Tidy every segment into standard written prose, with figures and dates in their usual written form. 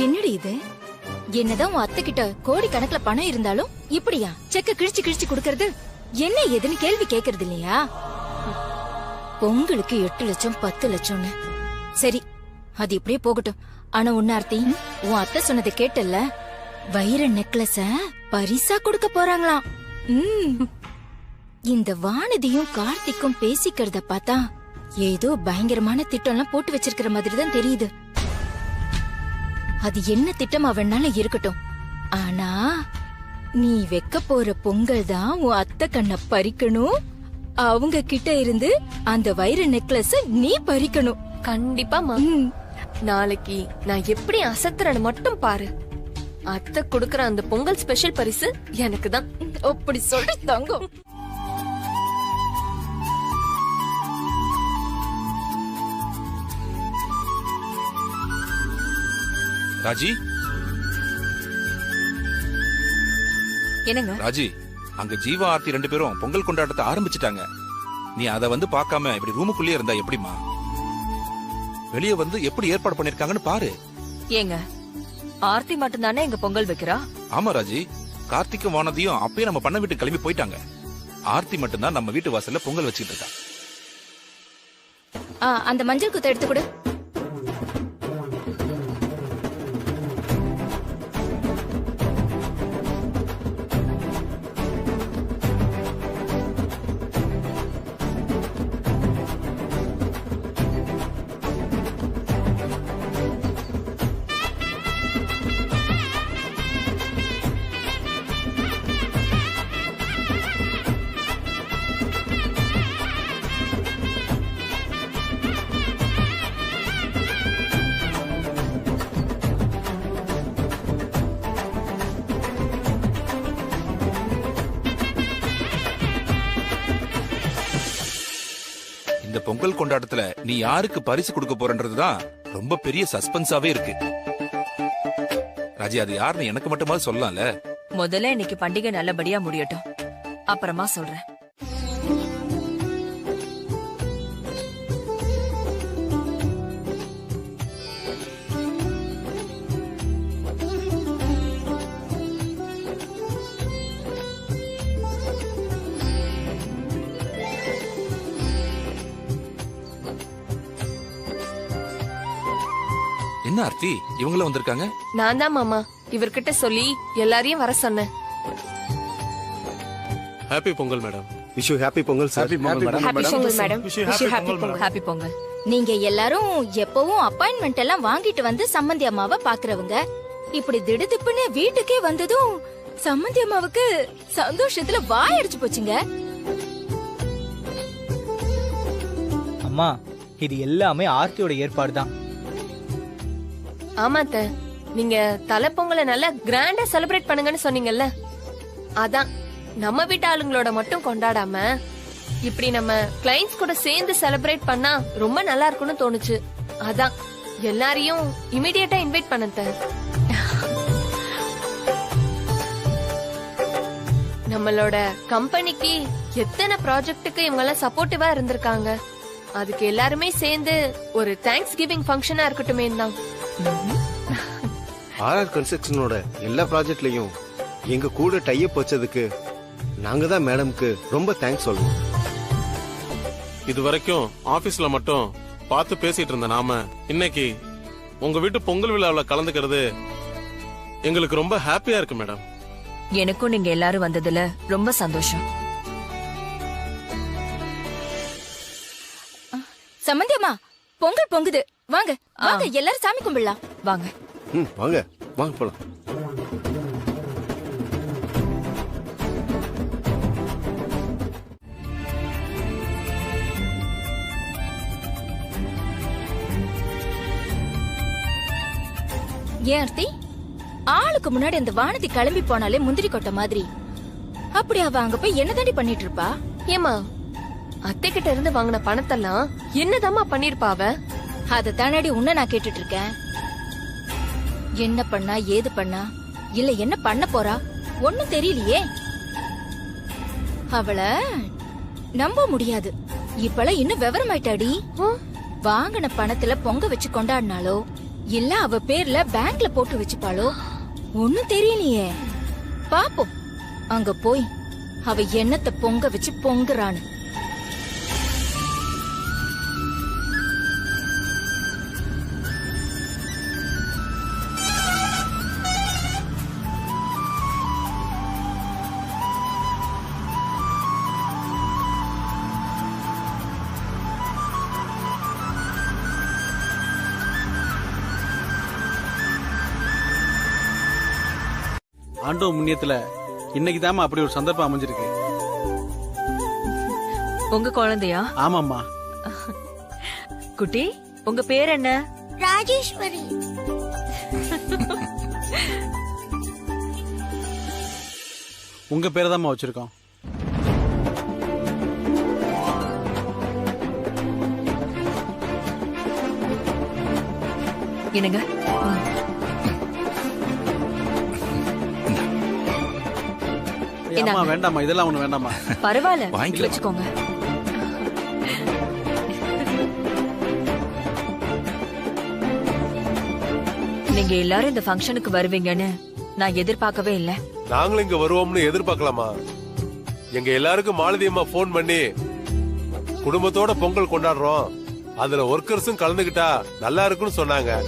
என்னடி இது? என்னதான் உன் அத்தை கிட்ட கோடி கணக்குல பணம் இருந்தாலும் இப்படியா செக்க கிழிச்சு கிழிச்சு குடுக்கறது? என்ன ஏதுன்னு கேள்வி கேக்குறது இல்லையா? பொங்கலுக்கு 8 லட்சம் 10 லட்சம்னு. சரி, அது இப்படியே போகட்டும். ஆனா உன்ன ஆர்த்தி, உன் அத்தை சொன்னதை கேட்டல்ல, வைர நெக்லஸ பரிசா கொடுக்க போறாங்களாம். இந்த வானதியும் கார்த்திக்கும் பேசிக்கிறத பார்த்தா ஏதோ பயங்கரமான திட்டம்லாம் போட்டு வச்சிருக்கிற மாதிரி தான் தெரியுது. அது என்ன திட்டமா வேணாலும் இருக்கட்டும். ஆனா நீ வைக்க போற பொங்கல் தான் உன் அத்தை கண்ண பறிக்கணும். அவங்க கிட்ட இருந்து அந்த வைர நெக்லஸ நீ பறிக்கணும். கண்டிப்பா நாளைக்கு நான் எப்படி அசத்துறேன்னு மட்டும் பாரு. அத்தை கொடுக்கற அந்த பொங்கல் ஸ்பெஷல் பரிசு எனக்கு தான். அப்படி சொல்லி தங்கம். ராஜி, என்னங்க ராஜி, அங்க ஜீவா ஆர்த்தி 2 பேரும் பொங்கல் கொண்டாட்டத்தை ஆரம்பிச்சிட்டாங்க. நீ அத வந்து பார்க்காம இப்படி ரூமுக்குள்ளே இருந்தா எப்படிமா? வெளியே வந்து எப்படி ஏற்பாடு பண்ணிருக்காங்கன்னு பாரு. ஏங்க, ஆர்த்தி மட்டும் தானே எங்க பொங்கல் வைக்கிறா? ஆமா ராஜி, கார்த்திக்கும் வானதியும் அப்பயே நம்ம பண்ண வீட்டு கிளம்பி போயிட்டாங்க. ஆர்த்தி மட்டும் தான் நம்ம வீட்டு வாசல்ல பொங்கல் வச்சுட்டு இருக்கா. அந்த மஞ்சள் குத்த எடுத்து கொடு. இந்த பொங்கல் கொண்டாட்டத்துல நீ யாருக்கு பரிசு கொடுக்க போறன்றதுதான் ரொம்ப பெரிய சஸ்பென்ஸாவே இருக்கு. ராஜி, அது யாருன்னு எனக்கு மட்டுமா சொல்லலாம்ல? முதல்ல இன்னைக்கு பண்டிகை நல்லபடியா முடியட்டும், அப்புறமா சொல்றேன். என்ன ஆர்த்தி, இவங்களும் வந்திருக்காங்க? நான் தான் மாமா இவர்கிட்ட சொல்லி எல்லாரையும் வர சொன்னேன். Happy Pongal madam. Wish you happy Pongal sir. Happy Pongal madam. Wish you happy Pongal. Happy Pongal. நீங்க எல்லாரும் எப்பவும் அப்பாயின்மெண்ட் எல்லாம் வாங்கிட்டு வந்து சம்மந்தி அம்மாவை பாக்குறவங்க, இப்படி திடுதிப்புன்னு வீட்டுக்கே வந்ததும் சம்மந்தி அம்மாவுக்கு சந்தோஷத்துல வாயடிச்சு போச்சுங்க. அம்மா, இது எல்லாமே ஆர்த்தியோட ஏற்பாடு தான். ஆமாத்த, நீங்க தலை பொங்கலை நல்லா கிராண்டா செலிப்ரேட் பண்ணுங்கன்னு சொன்னீங்கல்ல, அதான் நம்ம வீட்டு ஆளுங்களோட மட்டும் கொண்டாடாம இப்படி நம்ம கிளைண்ட்ஸ் கூட சேர்ந்து செலிப்ரேட் பண்ணா ரொம்ப நல்லா இருக்கும்னு தோணுச்சு. அதான் எல்லாரையும் இமிடியேட்டா இன்வைட் பண்ணத. நம்மளோட கம்பெனிக்கு எத்தனை ப்ராஜெக்ட்டுக்கு இவங்க எல்லாம் சப்போர்ட்டிவா இருந்திருக்காங்க. அதுக்கு எல்லாருமே சேர்ந்து ஒரு தேங்க்ஸ் கிவிங் ஃபங்க்ஷனா இருக்கட்டுமே தான். ஆர்ஆர் கன்ஸ்ட்ரக்ஷனோட எல்லா ப்ராஜெக்ட்லயும் எங்க கூட டைப் வச்சதுக்கு நாங்க தான் மேடம்க்கு ரொம்ப தேங்க்ஸ் சொல்லணும். இது வரைக்கும் ஆபீஸ்ல மட்டும் பார்த்து பேசிட்டு இருந்த நாம இன்னைக்கு உங்க வீட்டு பொங்கல் விழாவில் கலந்துக்கிறது எங்களுக்கு ரொம்ப ஹாப்பியா இருக்கு மேடம். எனக்கும் நீங்க எல்லாரும் வந்ததுல ரொம்ப சந்தோஷம். சம்மந்தி அம்மா, பொங்கல் பொங்குது. வாங்க வாங்க, எல்லாரும் சாமி கும்பிடலாம். வாங்க வாங்க வாங்க போலாம். ஏன் ஆர்த்தி, ஆளுக்கு முன்னாடி அந்த வானதி கிளம்பி போனாலே முந்திரி கொட்ட மாதிரி, அப்படி அவ அங்க போய் என்னதாண்டி பண்ணிட்டு இருப்பா? ஏமா, அத்தை கிட்ட இருந்து வாங்கின பணத்தெல்லாம் என்னதாமா பண்ணிருப்பா அவ? அத தானடி உன்ன நான் கேட்டுட்டு இருக்கேன். என்ன பண்ணா, ஏது பண்ணா, இல்ல என்ன பண்ண போறா, ஒண்ணும் தெரியலையே. அவள நம்ப முடியாது. இப்பெல்லாம் இன்னும் விவரமாயிட்டாடி. வாங்கின பணத்துல பொங்க வச்சு கொண்டாடினாலோ இல்ல அவ பேர்ல பேங்க்ல போட்டு வச்சுப்பாளோ ஒண்ணும் தெரியலையே. பாப்போம் அங்க போய் அவ எண்ணத்தை பொங்க வச்சு பொங்குறான்னு. ஆண்டோ முன்னியத்துல இன்னைக்கு தாமா அப்படி ஒரு சந்தர்ப்பம் அமைஞ்சிருக்கு. உங்க குழந்தையா? ஆமாம்மா. குட்டி, உங்க பேர் என்ன? ராஜேஸ்வரி. உங்க பேரை தாம்மா வச்சிருக்கோம். என்னங்க? அம்மா வேண்டாமா, இதெல்லாம் ஒண்ணு வேண்டாமா. பரவாயில்ல, வாங்கிக்கலாம். வச்சுக்கோங்க. நீங்க எல்லாரும் இந்த ஃபங்க்ஷனுக்கு வருவீங்கன்னு நான் எதிர்பார்க்கவே இல்ல. நாங்களும் இங்க வருவோம்னு எதிர்பார்க்கலாமா? எங்க எல்லாருக்கும் மாலதியம்மா போன் பண்ணி குடும்பத்தோட பொங்கல் கொண்டாடுறோம், அதுல ஒர்க்கர்ஸும் கலந்துகிட்டா நல்லா இருக்குன்னு சொன்னாங்க.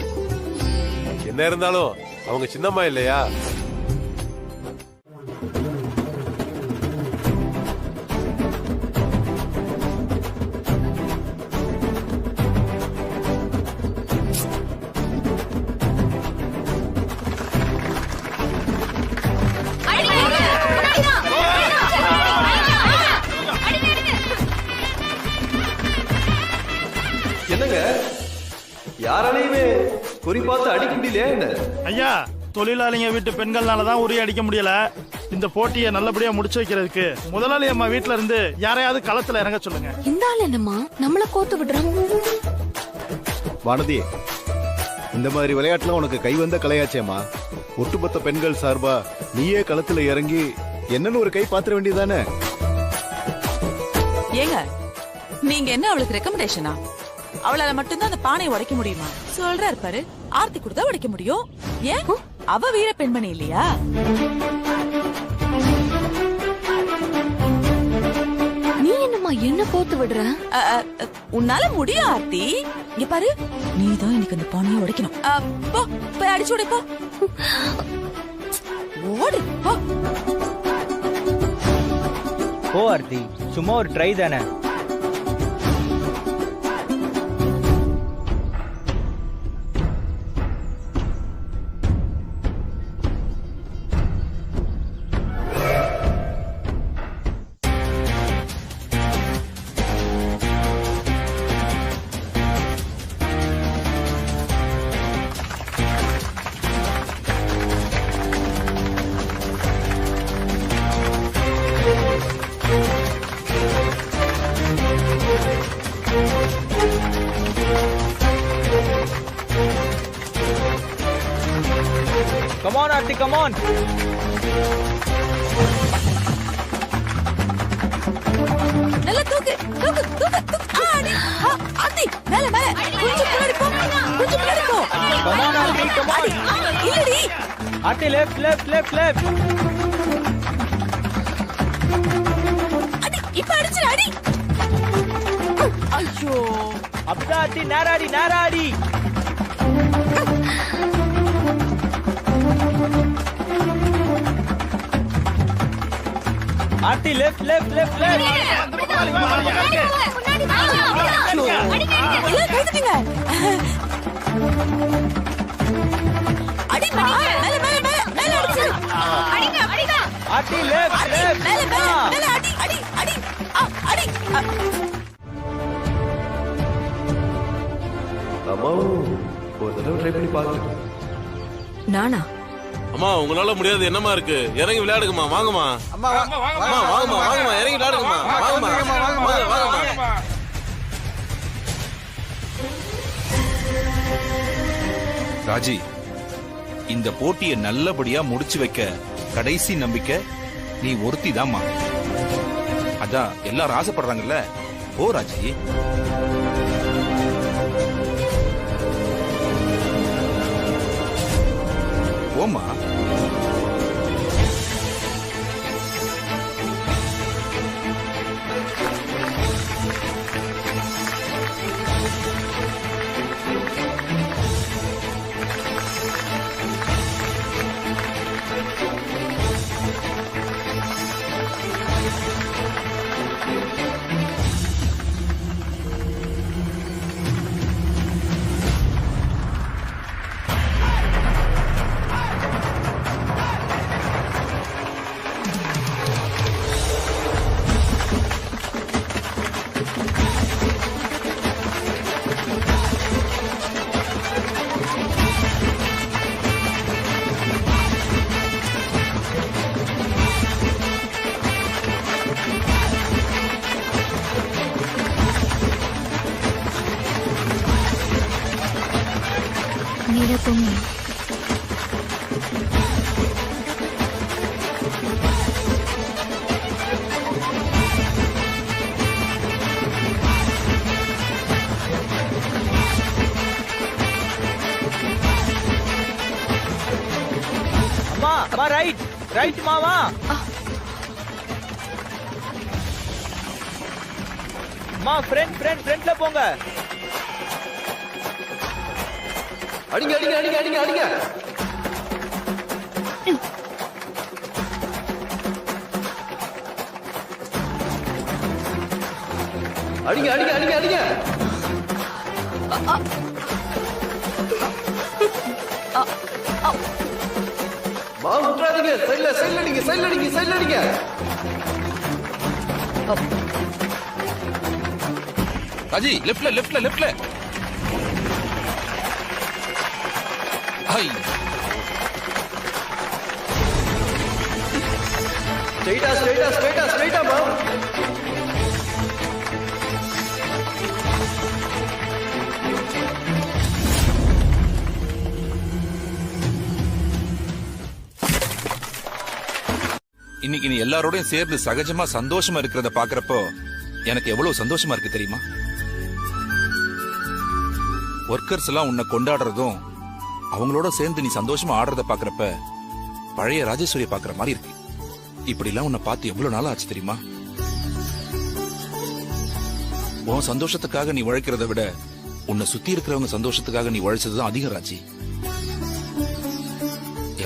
என்ன இருந்தாலும் அவங்க சின்னம்மா இல்லையா? என்னங்க யாராலையுமே குறி பார்த்து அடிக்க முடியலையா என்ன? ஐயா, தொழிலாளிங்க வீட்டு பெண்கள்னாலதான் உரி அடிக்க முடியல. இந்த போட்டியை நல்லபடியா முடிச்சு வைக்கிறதுக்கு முதலாளி அம்மா வீட்டுல இருந்து யாரையாவது களத்துல இறங்க சொல்லுங்க. இந்த ஆள் என்னம்மா நம்மள கோத்து விடுறாங்க? வானதி, இந்த மாதிரி விளையாட்டுல உனக்கு கை வந்த கலையாச்சேம்மா. ஒட்டுமொத்த பெண்கள் சார்பா நீயே களத்துல இறங்கி என்னன்னு ஒரு கை பாத்திர வேண்டியதானே? ஏங்க, நீங்க என்ன அவளுக்கு ரெக்கமெண்டேஷனா? அவளால மட்டும்தான் அந்த பானையை உடைக்க முடியுமா? சொல்றாரு பாரு, ஆர்த்தி கொடுத்தா உடைக்க முடியும். ஏன் அவ வீர பெண்மணி இல்லையா? நீ என்னம்மா என்ன கோத்து விடுற? உன்னால முடியும் ஆர்த்தி. இங்க பாரு, நீதான் இன்னைக்கு அந்த பானையை உடைக்கணும். போ, போய் அடிச்சு உடைப்போ. ஓடு போ. ஓ ஆர்த்தி, சும்மா ஒரு ட்ரை தானே. Come on, Aarti, come on. நல்ல தூக்கு, தூக்கு, தூக்கு, தூக்கு. ஆடி. ஆர்த்தி, மேல மேல. கொஞ்சம் பின்னாடி போ. கொஞ்சம் பின்னாடி போ. Come on, Aarti, come on. இல்லடி. Aarti, left, left, left, left. அடி, இப்ப அடிச்சிரு, அடி. ஐயோ. அப்படிதான் Aarthi, நேராடி, நேராடி. Aarthi, left, left, left, left. எல்லாம் கைதுங்க. அடி, மேல மேல மேல மேல அடிச்சிரு. அடிங்க, அடிங்க. Aarthi, left, left. மேல மேல மேல அடி, அடி, அடி. அடி. அம்மாவும் ஒரு தடவை ட்ரை பண்ணி பாருங்க. நானா? அம்மா, உங்களால முடியாது என்னமா இருக்கு? இறங்கி விளையாடுங்கம்மா. வாங்கம்மா. அம்மா வாங்கம்மா, வாங்கம்மா, இறங்கி விளையாடுங்கம்மா. வாங்கம்மா, வாங்கம்மா. ராஜி, இந்த போட்டியை நல்லபடியா முடிச்சு வைக்க கடைசி நம்பிக்கை நீ ஒருத்திதாம்மா. அதான் எல்லாரும் ஆசைப்படுறாங்கல்ல. ஓ ராஜி. போமா. நீரக்கும் அம்மா அம்மா ரைட் ரைட் மாமா. அம்மா ஃப்ரண்ட்ல போங்க. அடிங்க அடிங்க அடிங்க அடிங்க அடிங்க. அடிங்க அடிங்க அடிங்க அடிங்க. மா விட்டுறாதீங்க. சைடுல அடிங்க சைடுல அடிங்க சைடுல அடிங்க. ராஜி லெஃப்ட்ல. ஐ ஸ்ட்ரைட்டா மா. இன்னைக்கு நீ எல்லாரோடையும் சேர்ந்து சகஜமா சந்தோஷமா இருக்கிறத பாக்குறப்போ எனக்கு எவ்வளவு சந்தோஷமா இருக்கு தெரியுமா? ஒர்க்கர்ஸ் எல்லாம் உன்னை கொண்டாடுறதும் அவங்களோட சேர்ந்து நீ சந்தோஷமா ஆடுறத பாக்குறப்ப பழைய ராஜேஸ்வரியை பாக்குற மாதிரி இருக்கு. இப்படி எல்லாம் உன்னை பார்த்து எவ்வளவு நாள் ஆச்சு தெரியுமா? உன் சந்தோஷத்துக்காக நீ உழைக்கிறத விட உன்னை சுத்தி இருக்கிறவங்க சந்தோஷத்துக்காக நீ உழைச்சதுதான் அதிகம் ராஜி.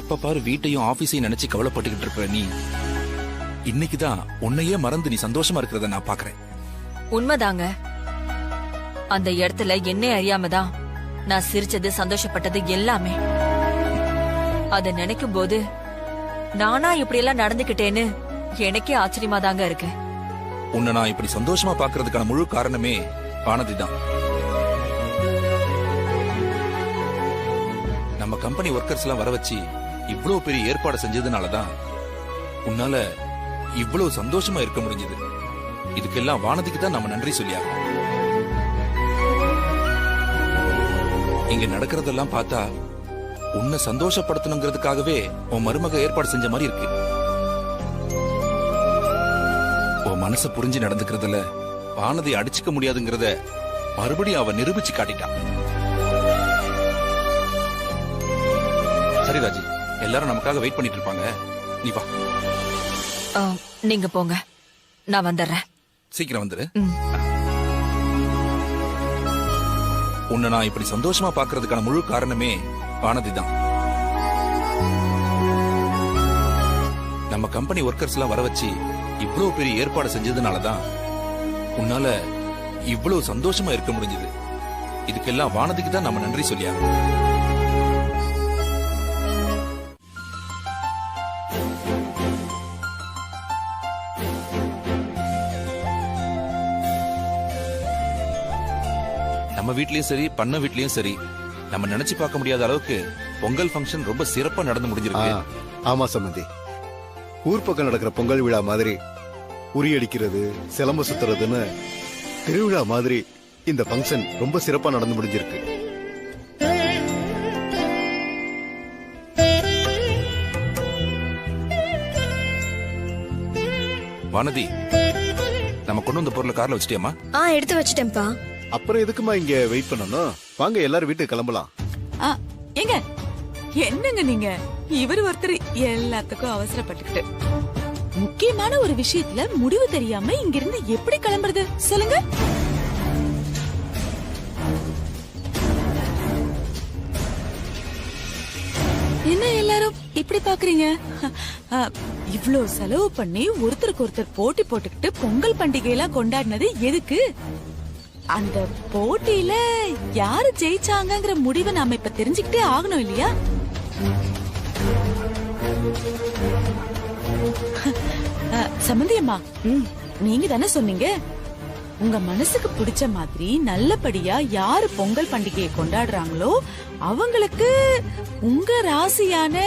எப்ப பாரு வீட்டையும் ஆபீஸையும் நினைச்சு கவலைப்பட்டுக்கிட்டு இருக்கிற நீ இன்னைக்குதான் உன்னையே மறந்து நீ சந்தோஷமா இருக்கிறத நான் பாக்குறேன். உண்மைதாங்க. அந்த இடத்துல என்னை அறியாமதான் நான் சிரிச்சது சந்தோஷப்பட்டது எல்லாமே. அத நினைக்கும் போது நானா இப்படி எல்லாம் நடந்துகிட்டேன்னு எனக்கே ஆச்சரியமா தாங்க இருக்கு. உன்னை நான் இப்படி சந்தோஷமா பாக்குறதுக்கான முழு காரணமே வானதி தான். நம்ம கம்பெனி ஒர்க்கர்ஸ் எல்லாம் வர வச்சு இவ்வளவு பெரிய ஏற்பாடு செஞ்சதுனாலதான் உன்னால இவ்வளவு சந்தோஷமா இருக்க முடிஞ்சது. இதுக்கெல்லாம் வானதிக்கு தான் நம்ம நன்றி சொல்லியாகும். இங்க நடக்கிறதெல்லாம் பார்த்தா உன்னை சந்தோஷப்படுத்தணுங்கிறதுக்காகவே உன் மருமக ஏற்பாடு செஞ்ச மாதிரி இருக்கு. உன் மனச புரிஞ்சு நடந்துக்கிறதுல வானதி அடிச்சுக்க முடியாதுங்கிறத மறுபடியும் அவ நிரூபிச்சு காட்டிட்டான். சரி ராஜி, எல்லாரும் நமக்காக வெயிட் பண்ணிட்டு இருப்பாங்க. நீ வா. நீங்க போங்க, நான் வந்துடுறேன். சீக்கிரம் வந்துரு. உன்னை நான் இப்படி சந்தோஷமா பாக்குறதுக்கான முழு காரணமே வானதி தான். நம்ம கம்பெனி ஒர்க்கர்ஸ் எல்லாம் வர வச்சு இவ்வளவு பெரிய ஏற்பாடு செஞ்சதுனாலதான் உன்னால இவ்வளவு சந்தோஷமா இருக்க முடிஞ்சது. இதுக்கெல்லாம் வானதிக்கு தான் நம்ம நன்றி சொல்லியாகும். நம்ம வீட்லயும் சரி பண்ண வீட்லயும் சரி நம்ம நினைச்சு பார்க்க முடியாத அளவுக்கு பொங்கல் ஃபங்க்ஷன் ரொம்ப சிறப்பா நடந்து முடிஞ்சிருக்கு. ஆமா சம்பந்தி, ஊர் பக்கம் நடக்கிற பொங்கல் விழா மாதிரி உரியடிக்கிறது சிலம்ப சுத்துறதுன்னு திருவிழா மாதிரி இந்த ஃபங்க்ஷன் ரொம்ப சிறப்பா நடந்து முடிஞ்சிருக்கு. வானதி, நம்ம கொண்டு வந்த பொருளை கார்ல வச்சிட்டியாமா? எடுத்து வச்சிட்டேன்ப்பா. அப்புறம் எதுக்குமா இங்க வெயிட் பண்ணணும்? வாங்க எல்லாரும் வீட்டுக்கு கிளம்பலாம். ஏங்க என்னங்க நீங்க இவர் ஒருத்தர் எல்லாத்துக்கும் அவசரப்பட்டுக்கிட்டு முக்கியமான ஒரு விஷயத்துல முடிவு தெரியாம இங்கிருந்து எப்படி கிளம்புறது சொல்லுங்க. என்ன எல்லாரும் இப்படி பாக்குறீங்க? இவ்ளோ செலவு பண்ணி ஒருத்தருக்கு ஒருத்தர் போட்டி போட்டுக்கிட்டு பொங்கல் பண்டிகை எல்லாம் கொண்டாடினது எதுக்கு? அந்த போட்டியில யாரு ஜெயிச்சாங்கங்கிற முடிவை நாம இப்ப தெரிஞ்சுக்கிட்டே ஆகணும் இல்லையா? சம்பந்தியம்மா, நீங்க தானே சொன்னீங்க உங்க மனசுக்கு பிடிச்ச மாதிரி நல்லபடியா யாரு பொங்கல் பண்டிகையை கொண்டாடுறாங்களோ அவங்களுக்கு உங்க ராசியான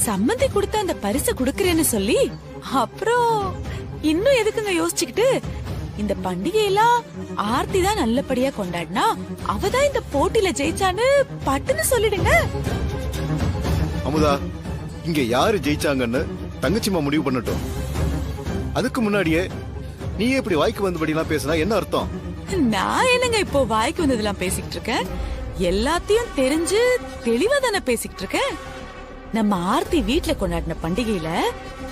சம்மந்தி கொடுத்த அந்த பரிசை கொடுக்கறேன்னு சொல்லி. அப்புறம் இன்னும் எதுக்குங்க யோசிச்சுக்கிட்டு? இந்த பண்டிகையெல்லாம் ஆர்த்தி தான் நல்லபடியா கொண்டாடினா அவதான் இந்த போட்டியில ஜெயிச்சான்னு பட்டுன்னு சொல்லிடுங்க. அமுதா, இங்க யாரு ஜெயிச்சாங்கன்னு தங்கச்சிமா முடிவு பண்ணட்டும். அதுக்கு முன்னாடியே நீ இப்படி வாய்க்கு வந்தபடிலாம் பேசினா என்ன அர்த்தம்? நான் என்னங்க இப்போ வாய்க்கு வந்ததெல்லாம் பேசிக்கிட்டு இருக்கேன்? எல்லாத்தையும் தெரிஞ்சு தெளிவா தானே பேசிக்கிட்டு இருக்கேன். நம்ம ஆர்த்தி வீட்டுல கொண்டாடின பண்டிகையில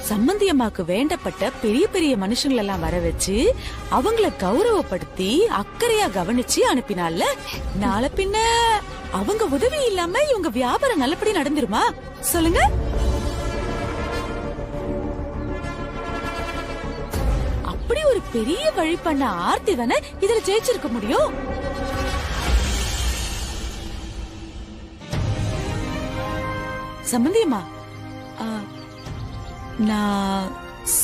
சம்மந்தி அம்மாக்கு வேண்டப்பட்ட பெரிய பெரிய மனுஷங்களை எல்லாம் வர வச்சு அவங்கள கௌரவப்படுத்தி அக்கறையா கவனிச்சு அனுப்பினால, நாளை பின்ன அவங்க உதவி இல்லாம இவங்க வியாபாரம் நல்லபடி நடந்துருமா சொல்லுங்க? அப்படி ஒரு பெரிய வழி பண்ண ஆர்த்தி தானே இதுல ஜெயிச்சிருக்க முடியும். சம்பந்தியம்மா, நான்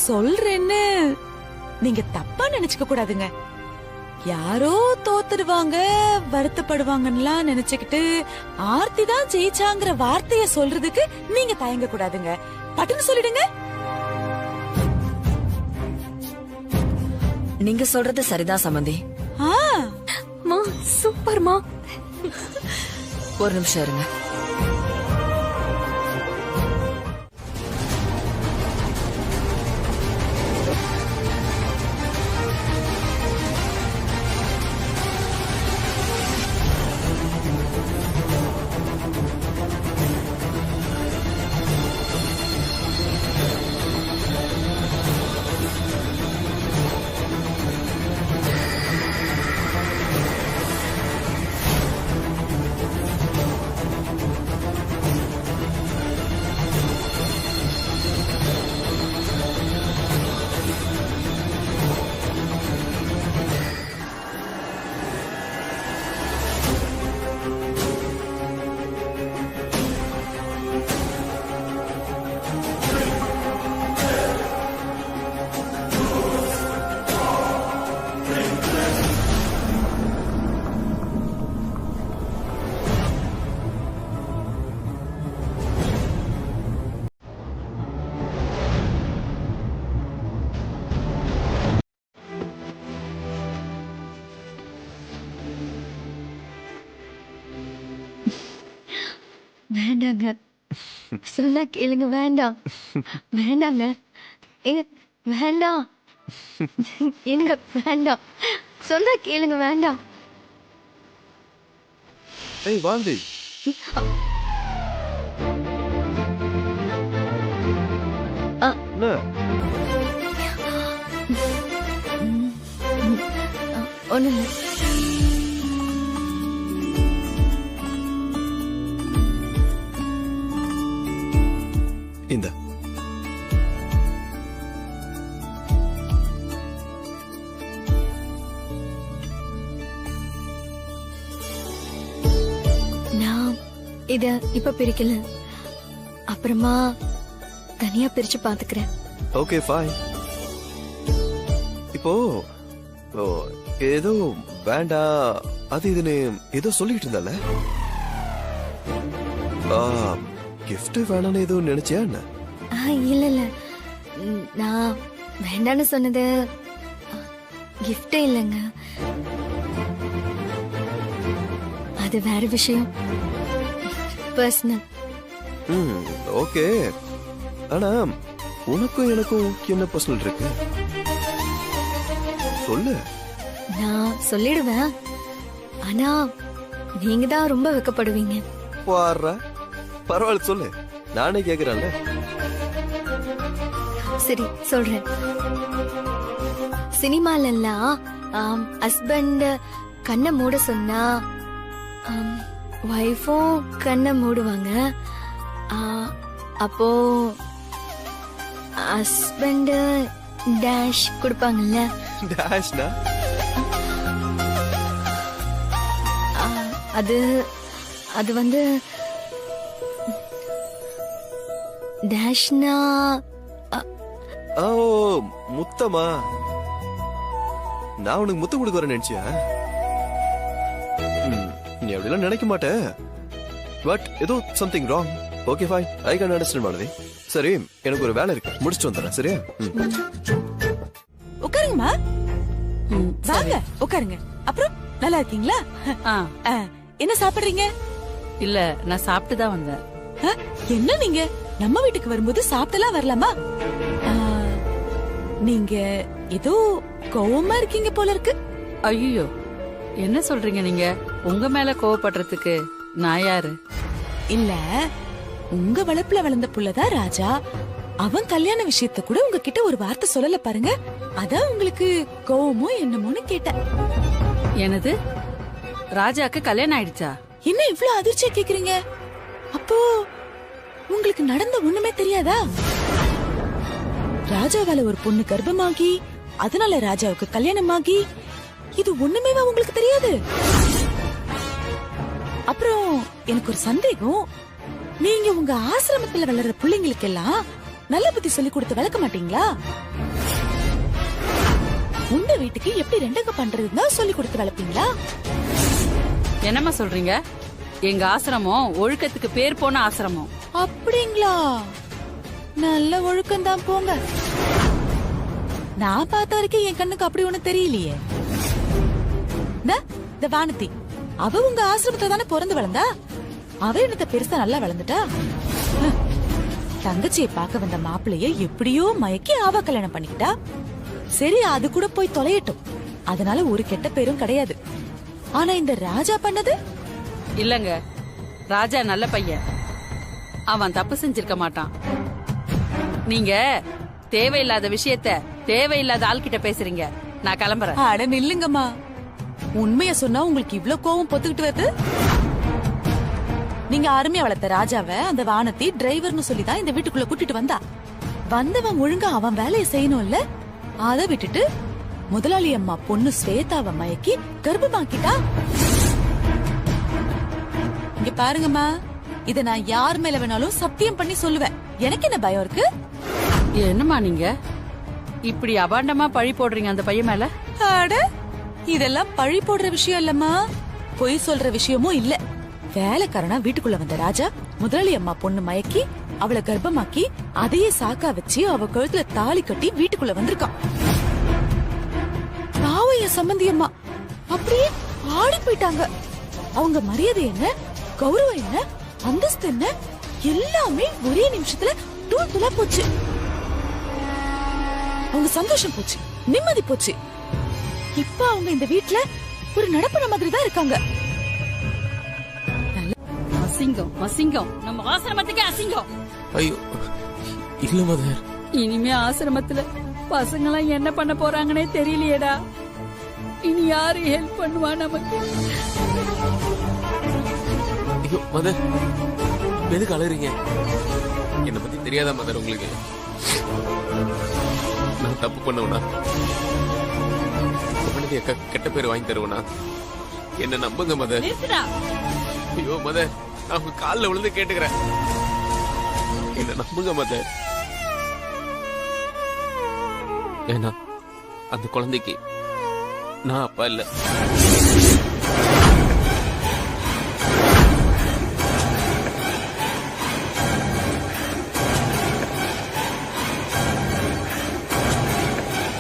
சொல்றேன்னு நீங்க தப்பா நினைச்சுக்க கூடாதுங்க. யாரோ தோத்துடுவாங்க வருத்தப்படுவாங்கன்னு நினைச்சுக்கிட்டு ஆர்த்தி தான் ஜெயிச்சாங்கிற வார்த்தைய சொல்றதுக்கு நீங்க தயங்க கூடாதுங்க. பட்டுன்னு சொல்லிடுங்க. நீங்க சொல்றது சரிதான் சம்பந்தி. சூப்பர்மா. ஒரு நிமிஷம் இருங்க. வேண்டாங்க, சொன்னா கேளுங்க. வேண்டாம் வேண்டாங்க, எங்க வேண்டாம், எங்க வேண்டாம், சொன்னா கேளுங்க. வேண்டாம். ஏய் வாந்தி, ஒண்ணு இந்த நான் இத இப்ப பிரிக்கல, அப்புறமா தனியா பிரிச்சு பாத்துக்கிறேன். Okay fine. இப்போ ஏதோ வேண்டாம் அது இதுன்னு ஏதோ சொல்லிட்டு இருந்தால, கிஃப்ட் வேணான்னு ஏதோ நினைச்சியா என்ன? இல்ல இல்ல, நான் வேண்டான்னு சொன்னது கிஃப்டே இல்லைங்க, அது வேற விஷயம், பர்சனல். ஓகே, ஆனா உனக்கும் எனக்கும் என்ன பர்சனல் இருக்கு சொல்லு. நான் சொல்லிடுவேன், ஆனா நீங்க தான் ரொம்ப வெக்கப்படுவீங்க. பரவாயில்ல சொல்லு. நானே கேக்குறேன்ல. சரி சொல்றேன். சினிமால எல்லாம் ஹஸ்பண்ட் கண்ணை மூட சொன்னா வைஃபும் கண்ணை மூடுவாங்க. அப்போ ஹஸ்பண்ட் டேஷ் கொடுப்பாங்கல்ல. டேஷ்னா அது வந்து டேஷ்னா ஓ முத்தமா? நான் உனக்கு முத்தம் கொடுக்க வரேன் நினைச்சியா? நீ அப்படிலாம் நினைக்க மாட்டேன். பட் ஏதோ something wrong. Okay fine, I can understand Malathi. சரி, எனக்கு ஒரு வேலை இருக்கு, முடிச்சுட்டு வந்துடுறேன். சரியா? உட்காருங்கம்மா. வாங்க உட்காருங்க. அப்புறம் நல்லா இருக்கீங்களா? என்ன சாப்பிடுறீங்க? இல்ல, நான் சாப்பிட்டு தான் வந்தேன். என்ன நீங்க நம்ம வீட்டுக்கு வரும்போது சாப்பிட்டலாம் வரலாமா? நீங்க ஏதோ கோவமா இருக்கீங்க போல இருக்கு. ஐயோ, என்ன சொல்றீங்க நீங்க? உங்க மேல கோவப்படுறதுக்கு நான் யாரு? இல்ல, உங்க வளப்புல வளர்ந்த புள்ளதான் ராஜா. அவன் கல்யாண விஷயத்த கூட உங்ககிட்ட ஒரு வார்த்தை சொல்லல பாருங்க. அதான் உங்களுக்கு கோவமோ என்னமோன்னு கேட்டேன். எனது ராஜாக்கு கல்யாணம் ஆயிடுச்சா? என்ன இவ்ளோ அதிர்ச்சியா கேக்குறீங்க? அப்போ உங்களுக்கு நடந்த ஒண்ணுமே தெரியாதா? ராஜாவால ஒரு பொண்ணு கர்ப்பமாகி அதனால ராஜாவுக்கு கல்யாணமாகி இது ஒண்ணுமே உங்களுக்கு தெரியாது? அப்புறம் எனக்கு ஒரு சந்தேகம். நீங்க உங்க ஆசிரமத்துல வளர்ற பிள்ளைங்களுக்கு எல்லாம் நல்ல புத்தி சொல்லி கொடுத்து வளர்க்க மாட்டீங்களா? உங்க வீட்டுக்கு எப்படி ரெண்டங்க பண்றதுன்னா சொல்லி கொடுத்து வளர்ப்பீங்களா? என்னம்மா சொல்றீங்க? எங்க ஆசிரமம் ஒழுக்கத்துக்கு பேர் போன ஆசிரமம். அப்படிங்களா? நல்ல ஒழுக்கம் தான் போங்க. நான் பார்த்த வரைக்கும் என் கண்ணுக்கு அப்படி ஒண்ணு தெரியலையே. இந்த வானதி, அவ உங்க ஆசிரமத்துல தானே பிறந்து வளர்ந்தா. அவ என்னத்த பெருசா நல்லா வளர்ந்துட்டா. தங்கச்சியை பார்க்க வந்த மாப்பிள்ளைய எப்படியோ மயக்கி அவ கல்யாணம் பண்ணிக்கிட்டா. சரி, அது கூட போய் தொலையட்டும். அதனால ஒரு கெட்ட பேரும் கிடையாது. ஆனா இந்த ராஜா பண்ணது இல்லங்க. ராஜா நல்ல பையன், அவன் தப்பு செஞ்சிருக்க மாட்டான். நீங்க தேவையில்லாத விஷயத்த தேவையில்லாத ஆள்கிட்ட பேசுறீங்க. நான் கிளம்புறேன். அட நில்லுங்கம்மா. உண்மைய சொன்னா உங்களுக்கு இவ்ளோ கோவம் பொத்துக்கிட்டு வருது? நீங்க அருமையா வளர்த்த ராஜாவை அந்த வானத்தி டிரைவர்னு சொல்லிதான் இந்த வீட்டுக்குள்ள கூட்டிட்டு வந்தவன் ஒழுங்கா அவன் வேலையை செய்யணும்ல. அதை விட்டுட்டு முதலாளி அம்மா பொண்ணு ஸ்வேதாவை மயக்கி கர்ப்பமாக்கிட்டா. இங்க பாருங்கம்மா, இத நான் யார் மேல வேணாலும் சத்தியம் பண்ணி சொல்லுவேன். எனக்கு என்ன பயம் இருக்கு? என்னம்மா நீங்க இப்படி அபாண்டமா பழி போடுறீங்க அந்த பையன் மேல? அட, இதெல்லாம் பழி போடுற விஷயம் இல்லம்மா, பொய் சொல்ற விஷயமும் இல்ல. வேலைக்காரனா வீட்டுக்குள்ள வந்த ராஜா முதலாளி அம்மா பொண்ணு மயக்கி அவளை கர்ப்பமாக்கி அதையே சாக்கா வச்சு அவ கழுத்துல தாலி கட்டி வீட்டுக்குள்ள வந்திருக்கான். பாவம் என் சம்பந்தி அம்மா அப்படியே ஆடி போயிட்டாங்க. அவங்க மரியாதை என்ன, கௌரவம் என்ன, அந்தஸ்து என்ன, எல்லாமே ஒரே நிமிஷத்துல தூள் தூளா போச்சு. அவங்க சந்தோஷம் போச்சு, நிம்மதி போச்சு. இப்ப அவங்க இந்த வீட்ல ஒரு நடப்புற மாதிரி தான் இருக்காங்க. அசிங்கம், அசிங்கம், நம்ம ஆசிரமத்துக்கே அசிங்கம். ஐயோ இல்ல மதர், இனிமே ஆசிரமத்துல பசங்களாம் என்ன பண்ண போறாங்கன்னே தெரியலையேடா. இனி யாரு ஹெல்ப் பண்ணுவா நமக்கு? ஐயோ மதர், எதுக்கு அழறீங்க? என்னை பத்தி தெரியாதா மதர் உங்களுக்கு? நான் தப்பு பண்ணவனா? கெட்ட பேர் வாங்கி தருவனா? என்ன நம்புங்க மதர். ஐயோ மதர், நான் உங்க காலில் விழுந்து கேட்டுக்கிறேன், என்ன நம்புங்க மதர். ஏன்னா அந்த குழந்தைக்கு நான் அப்பா இல்ல.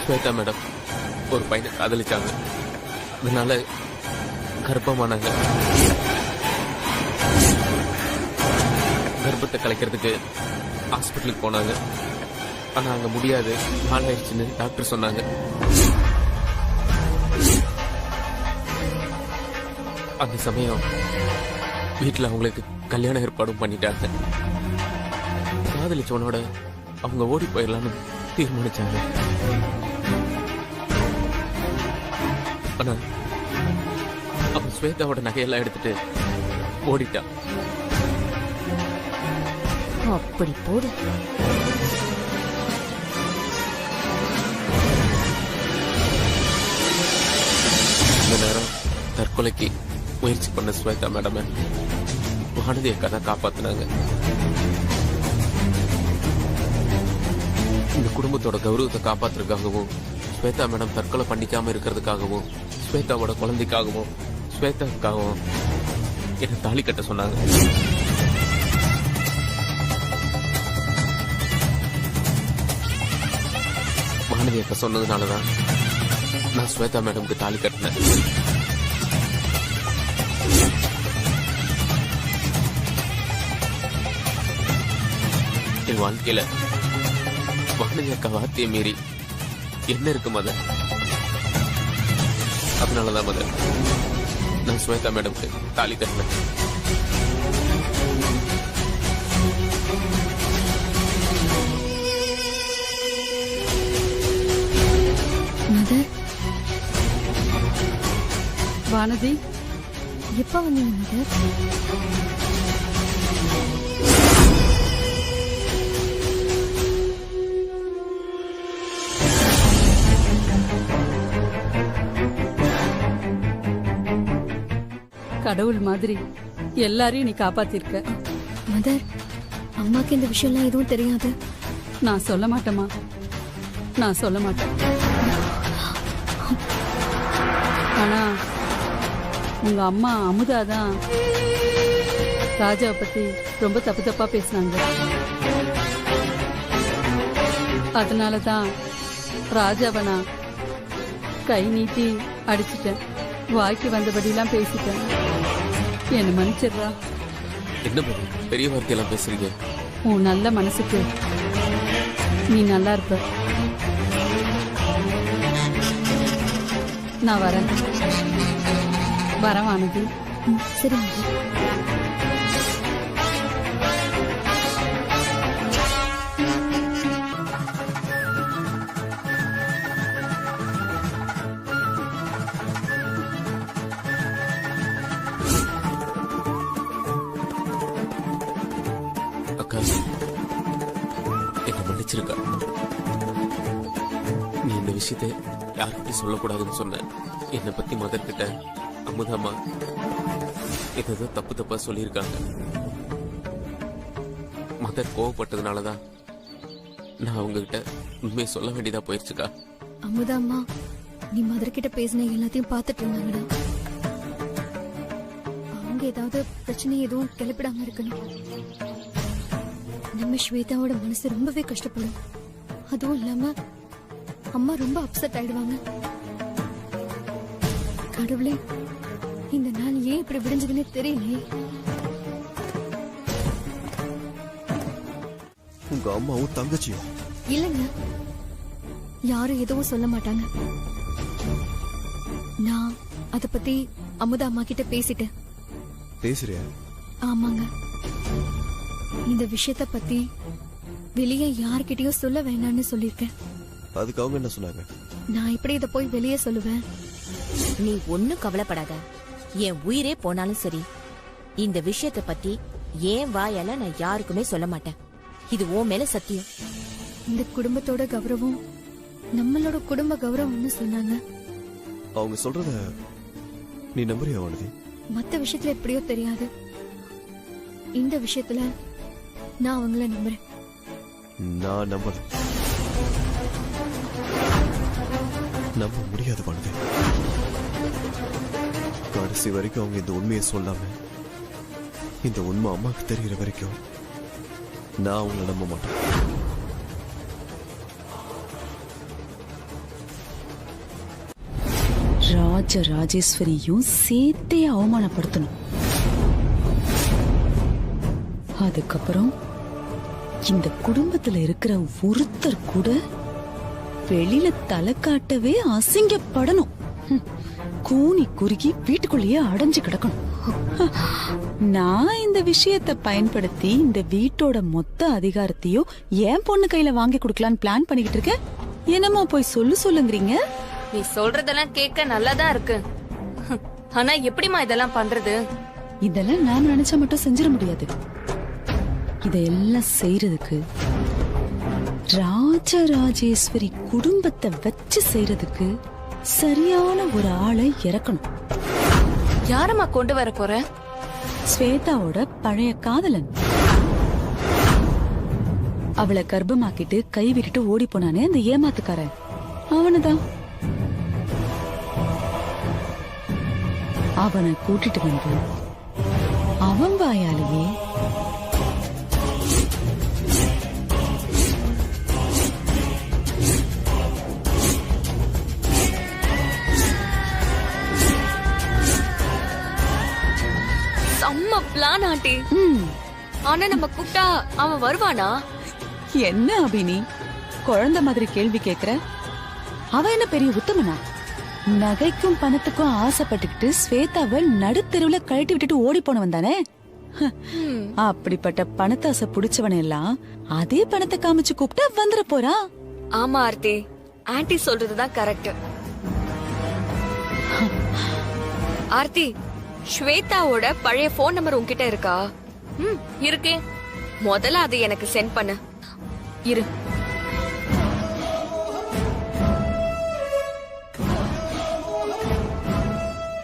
ஸ்வேதா மேடம் ஒரு பையனை காதலிச்சாங்க, அதனால கர்ப்பமானாங்க. கர்ப்பத்தை கலைக்கிறதுக்கு ஹாஸ்பிட்டலுக்கு போனாங்க. ஆனா அங்க முடியாது, நாள் ஆயிடுச்சுன்னு டாக்டர் சொன்னாங்க. அந்த சமயம் வீட்டுல அவங்களுக்கு கல்யாண ஏற்பாடும் பண்ணிட்டாங்க. காதலிச்சவனோட அவங்க ஓடி போயிடலான்னு தீர்மானிச்சாங்க. ஆனா அவன் ஸ்வேதாவோட நகையெல்லாம் எடுத்துட்டு ஓடிட்டான். அப்படி போடு. இந்த நேரம் தற்கொலைக்கு முயற்சி பண்ண ஸ்வேதா மேடம் வானதி அக்கா தான் காப்பாத்தினாங்க. இந்த குடும்பத்தோட கௌரவத்தை காப்பாத்துறதுக்காகவும், ஸ்வேதா மேடம் தற்கொலை பண்ணிக்காம இருக்கிறதுக்காகவும், ஸ்வேதாவோட குழந்தைக்காகவும், ஸ்வேதாவுக்காகவும் என்ன தாலி கட்ட சொன்னாங்க. வானதி அக்கா சொன்னதுனாலதான் நான் ஸ்வேதா மேடம்க்கு தாலி கட்டினேன். என் வாழ்க்கையில வானதி அக்கா வார்த்தையை மீறி என்ன இருக்கு மதன்? அதனாலதான் மதன் நான் ஸ்வேதா மேடம்க்கு தாலி கட்டினேன். வானதி, எப்ப வந்தீங்க மதர்? கடவுள் மாதிரி எல்லாரையும் நீ காப்பாத்திருக்க. மதர், அம்மாக்கு இந்த விஷயம்லாம் எதுவும் தெரியாது. நான் சொல்ல மாட்டேமா, நான் சொல்ல மாட்டேன். ஆனா உங்க அம்மா அமுதா தான் ராஜாவை பத்தி ரொம்ப தப்பு தப்பா பேசினாங்க. அதனாலதான் ராஜாவை நான் கை நீட்டி அடிச்சிட்டேன். வாய்க்கு வந்தபடியெல்லாம் பேசிட்டேன். என்ன மன்னிச்சிடுறா. என்ன பெரிய வார்த்தையெல்லாம் பேசுறீங்க? உன் நல்ல மனசுக்கு நீ நல்லா இருப்ப. நான் வரேன். வரவானது. சரி. அக்கா என்ன மன்னிச்சிருக்கா. நீ இந்த விஷயத்தை யாருக்கிட்டையும் சொல்லக்கூடாதுன்னு சொன்ன. என்னை பத்தி மதர் கிட்ட அமுதாமா ஏதோ தப்பு தப்பா சொல்லியிருக்காங்க. மதர் கோவப்பட்டதுனாலதான் நான் உங்ககிட்ட உண்மையை சொல்ல வேண்டியதா போயிருச்சுக்கா. அமுதாம்மா, நீ மதர் கிட்ட பேசின எல்லாத்தையும் பார்த்துட்டு இருந்தாங்கடா. அவங்க ஏதாவது பிரச்சனை எதுவும் கிளப்பிடாம இருக்கணும். நம்ம ஸ்வேதாவோட மனசு ரொம்பவே கஷ்டப்படும். அதுவும் இல்லாம அம்மா ரொம்ப அப்செட் ஆயிடுவாங்க. கடவுளே, இந்த நாள் ஏன் இப்படி விடிஞ்சதுன்னே தெரியலையே. உங்க அம்மாவும் தங்கச்சியும் இல்லங்க, யாரும் எதுவும் சொல்ல மாட்டாங்க. நான் அத பத்தி அமுதா அம்மா கிட்ட பேசிட்டேன். பேசுறியா? ஆமாங்க. இந்த விஷயத்த பத்தி வெளியே யார்கிட்டயும் சொல்ல வேண்டாம்னு சொல்லிருக்கேன். அதுக்கு அவங்க என்ன சொன்னாங்க? நான் இப்படி இத போய் வெளியே சொல்லுவேன். நீ ஒன்னும் கவலைப்படாத. என் உயிரே போனாலும் சரி, இந்த விஷயத்தை பத்தி ஏன் வாயால நான் யாருக்குமே சொல்ல மாட்டேன். இது உன் மேல சத்தியம். இந்த குடும்பத்தோட கௌரவம் நம்மளோட குடும்ப கௌரவம்னு சொன்னாங்க. அவங்க சொல்றத நீ நம்புறியா வானதி? மத்த விஷயத்துல எப்படியோ தெரியாது, இந்த விஷயத்துல நான் அவங்கள நம்புறேன். நான் நம்ப முடியாது வானதி. கடைசி வரைக்கும் அவங்க இந்த உண்மையை சொல்லாம, இந்த உண்மை அம்மாக்கு தெரிகிற வரைக்கும் நான் அவங்கள நம்ப மாட்டேன். ராஜ ராஜேஸ்வரியும் சேர்த்தே அவமானப்படுத்தணும். அதுக்கப்புறம் இந்த குடும்பத்துல இருக்கிற ஒருத்தர் கூட வெளியில தலை காட்டவே அசிங்கப்படணும். கூனி குறுகி வீட்டுக்குள்ளேயே அடைஞ்சு கிடக்கணும். நான் இந்த விஷயத்தை பயன்படுத்தி இந்த வீட்டோட மொத்த அதிகாரத்தையும் என் பொண்ணு கையில வாங்கி கொடுக்கலான்னு பிளான் பண்ணிக்கிட்டு இருக்கேன். என்னமா போய் சொல்லுங்கிறீங்க? நீ சொல்றதெல்லாம் கேட்க நல்லாதான் இருக்கு. ஆனா எப்படிமா இதெல்லாம் பண்றது? இதெல்லாம் நான் நினைச்சா மட்டும் செஞ்சிட முடியாது. இதெல்லாம் செய்யறதுக்கு ராஜராஜேஸ்வரி குடும்பத்தை வச்சு செய்யறதுக்கு சரியான ஒரு ஆளை இறக்கணும். யாரம்மா கொண்டு வர போற? ஸ்வேதாவோட பழைய காதலன். அவளை கர்ப்பமாக்கிட்டு கை விட்டுட்டு ஓடி போனானே அந்த ஏமாத்துக்காரன், அவனுதான். அவனை கூட்டிட்டு வந்து அவன் வாயாலேயே செம்ம பிளான் ஆண்டி. ஆனா நம்ம கூப்பிட்டா அவன் வருவானா? என்ன அபினி குழந்தை மாதிரி கேள்வி கேக்குற? அவன் என்ன பெரிய உத்தமனா? நகைக்கும் பணத்துக்கும் ஆசைப்பட்டுக்கிட்டு ஸ்வேதாவை நடுத்தெருவுல கழட்டி விட்டுட்டு ஓடி போனவன் தானே. அப்படிப்பட்ட பணத்தாசை புடிச்சவன எல்லாம் அதே பணத்தை காமிச்சு கூப்பிட்டா வந்துட போறா. ஆமா ஆர்த்தி, ஆன்டி சொல்றதுதான் கரெக்ட். ஆர்த்தி, ஸ்வேதாவோட பழைய போன் நம்பர் உன்கிட்ட இருக்கா? இருக்கே. முதல்ல அதை எனக்கு சென்ட் பண்ண. இரு.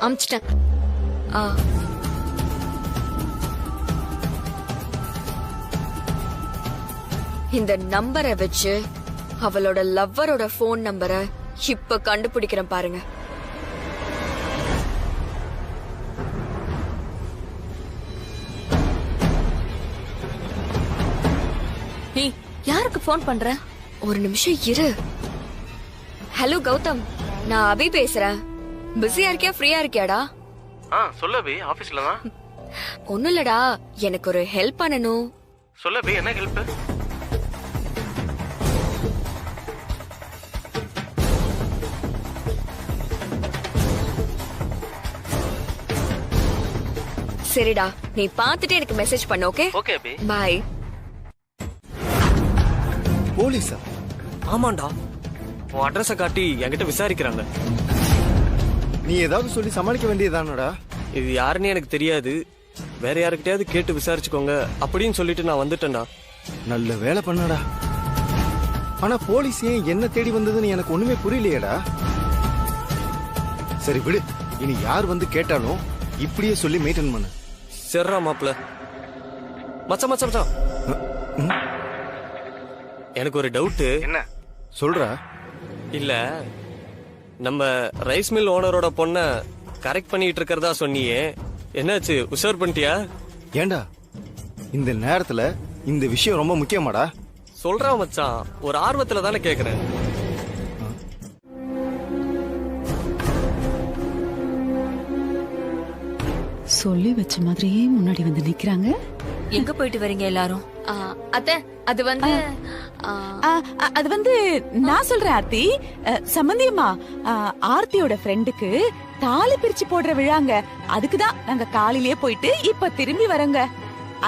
அமிச்சிட்டேன். இந்த நம்பரை வச்சு அவளோட லவ்வரோட போன் நம்பரை இப்ப கண்டுபிடிக்கிறேன் பாருங்க. யாருக்கு போன் பண்ற? ஒரு நிமிஷம் இரு. ஹலோ கௌதம், நான் அபி பேசுறேன். பிஸியா இருக்கியா, ஃப்ரீயா இருக்கியாடா? சொல்ல அபி, ஆபீஸ்ல தான். ஒண்ணும் இல்லடா, எனக்கு ஒரு ஹெல்ப் பண்ணணும். சொல்ல அபி, என்ன ஹெல்ப்? சரிடா, நீ பாத்துட்டு எனக்கு மெசேஜ் பண்ணு. Okay okay Abhi, bye. போலீஸா? ஆமாண்டா, உன் அட்ரஸ காட்டி என்கிட்ட விசாரிக்கிறாங்க. நீ ஏதாவது சொல்லி சமாளிக்க வேண்டியதானடா? இது யாருன்னு எனக்கு தெரியாது, வேற யாருக்கிட்டயாவது கேட்டு விசாரிச்சுக்கோங்க அப்படின்னு சொல்லிட்டு நான் வந்துட்டேன்டா. நல்ல வேலை பண்ணடா. ஆனா போலீஸ் ஏன் என்ன தேடி வந்ததுன்னு எனக்கு ஒண்ணுமே புரியலையேடா. சரி விடு, இனி யார் வந்து கேட்டாலும் இப்படியே சொல்லி மெயின்டைன் பண்ணு. சரிடா மாப்ள. மச்சான் மச்சான் மச்சான், எனக்கு ஒரு டவுட். என்ன சொல்றா? இல்ல, நம்ம ரைஸ் மில் ஓனரோட பொண்ண கரெக்ட் பண்ணிட்டு இருக்கிறதா சொன்னியே, என்னாச்சு? உஷார் பண்ணிட்டியா? ஏண்டா இந்த நேரத்துல இந்த விஷயம் ரொம்ப முக்கியமாடா? சொல்றா மச்சான், ஒரு ஆர்வத்துல தானே கேக்குறேன். சொல்லி வச்ச மாதிரியே முன்னாடி வந்து நிக்கிறாங்க. எங்க போயிட்டு வரீங்க எல்லாரும்? அத்த, அது வந்து நான் சொல்றேன் ஆர்த்தி. சம்பந்தியம்மா, ஆர்த்தியோட ஃப்ரெண்டுக்கு தாலி பிரிச்சு போடுற விழாங்க. அதுக்குதான் நாங்க காலையிலேயே போயிட்டு இப்ப திரும்பி வரங்க.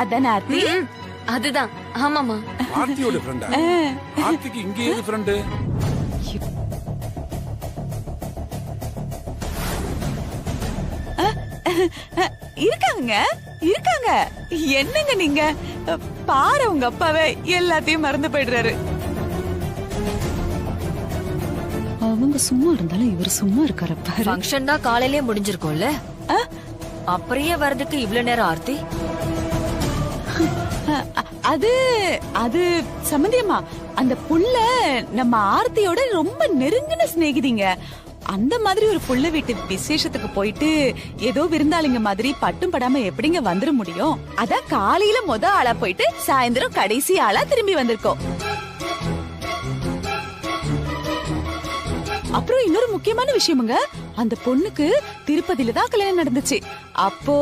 அதானே ஆர்த்தி? அதுதான். ஆமாமா. ஆர்த்தியோட ஃப்ரெண்டா? ஆர்த்திக்கு இங்க ஏது ஃப்ரெண்டு? இருக்காங்க இருக்காங்க. என்னங்க நீங்க பாரு, உங்க அப்பாவை எல்லாத்தையும் மறந்து போயிடுறாரு. அவங்க சும்மா இருந்தாலும் இவர் சும்மா இருக்காரு. ஃபங்க்ஷன் தான் காலையிலே முடிஞ்சிருக்கும்ல, அப்படியே வரதுக்கு இவ்வளவு நேரம் ஆர்த்தி? அது அது சம்பந்தியம்மா, அந்த புள்ள நம்ம ஆர்த்தியோட ரொம்ப நெருங்கின சிநேகிதிங்க. அந்த மாதிரி ஒரு புள்ள வீட்டு விசேஷத்துக்கு போயிட்டு ஏதோ விருந்தாளிங்க மாதிரி பட்டும் படாம எப்படிங்க வந்துட முடியும்? அதான் காலையில ஆளா போயிட்டு சாயந்தரம் கடைசி ஆளா திரும்பி வந்திருக்கோம். அப்புறம் இன்னொரு முக்கியமான விஷயமுங்க, அந்த பொண்ணுக்கு திருப்பதியில தான் கல்யாணம் நடந்துச்சு. அப்போ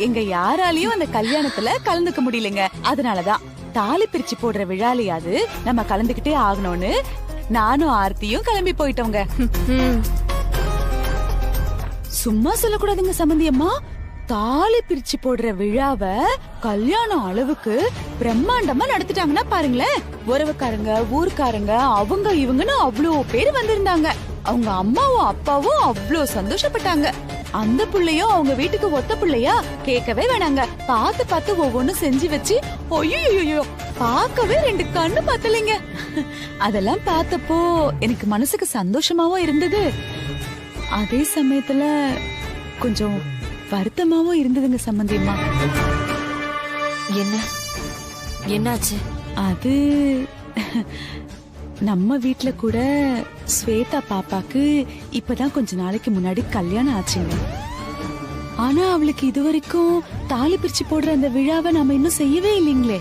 எங்க யாராலையும் அந்த கல்யாணத்துல கலந்துக்க முடியலங்க. அதனாலதான் தாலி பிரிச்சு போடுற விழாலையாவது நம்ம கலந்துகிட்டே ஆகணும்னு நானும் ஆர்த்தியும் கிளம்பி போயிட்டோங்க. சும்மா சொல்லக்கூடாதுங்க சம்பந்தி அம்மா. தாலி பிரிச்சு போடுற விழாவ கல்யாணம் அளவுக்கு பிரம்மாண்டமா நடத்திட்டாங்கன்னா பாருங்களேன். உறவுக்காரங்க, ஊர்க்காரங்க, அவங்க இவங்கன்னு அவ்வளோ பேர் வந்திருந்தாங்க. அவங்க அம்மாவும் அப்பாவும் அவ்வளோ சந்தோஷப்பட்டாங்க. அந்த புள்ளையும் அவங்க வீட்டுக்கு ஒத்த புள்ளையா கேட்கவே வேணாங்க. பார்த்து பார்த்து ஒவ்வொன்னும் செஞ்சு வச்சு ஐயோ பார்க்கவே 2 கண்ணு பத்தலைங்க. அதெல்லாம் பார்த்தப்போ எனக்கு மனசுக்கு சந்தோஷமாவும் இருந்தது, அதே சமயத்துல கொஞ்சம் வருத்தமாவும் இருந்ததுங்க சம்பந்தியம்மா. என்னாச்சு? அது நம்ம வீட்ல கூட ஸ்வேதா பாப்பாக்கு இப்பதான் கொஞ்ச நாளைக்கு முன்னாடி கல்யாணம் ஆச்சுங்க. ஆனா அவளுக்கு இதுவரைக்கும் தாலி பிரிச்சு போடுற அந்த விழாவை நாம இன்னும் செய்யவே இல்லைங்களே.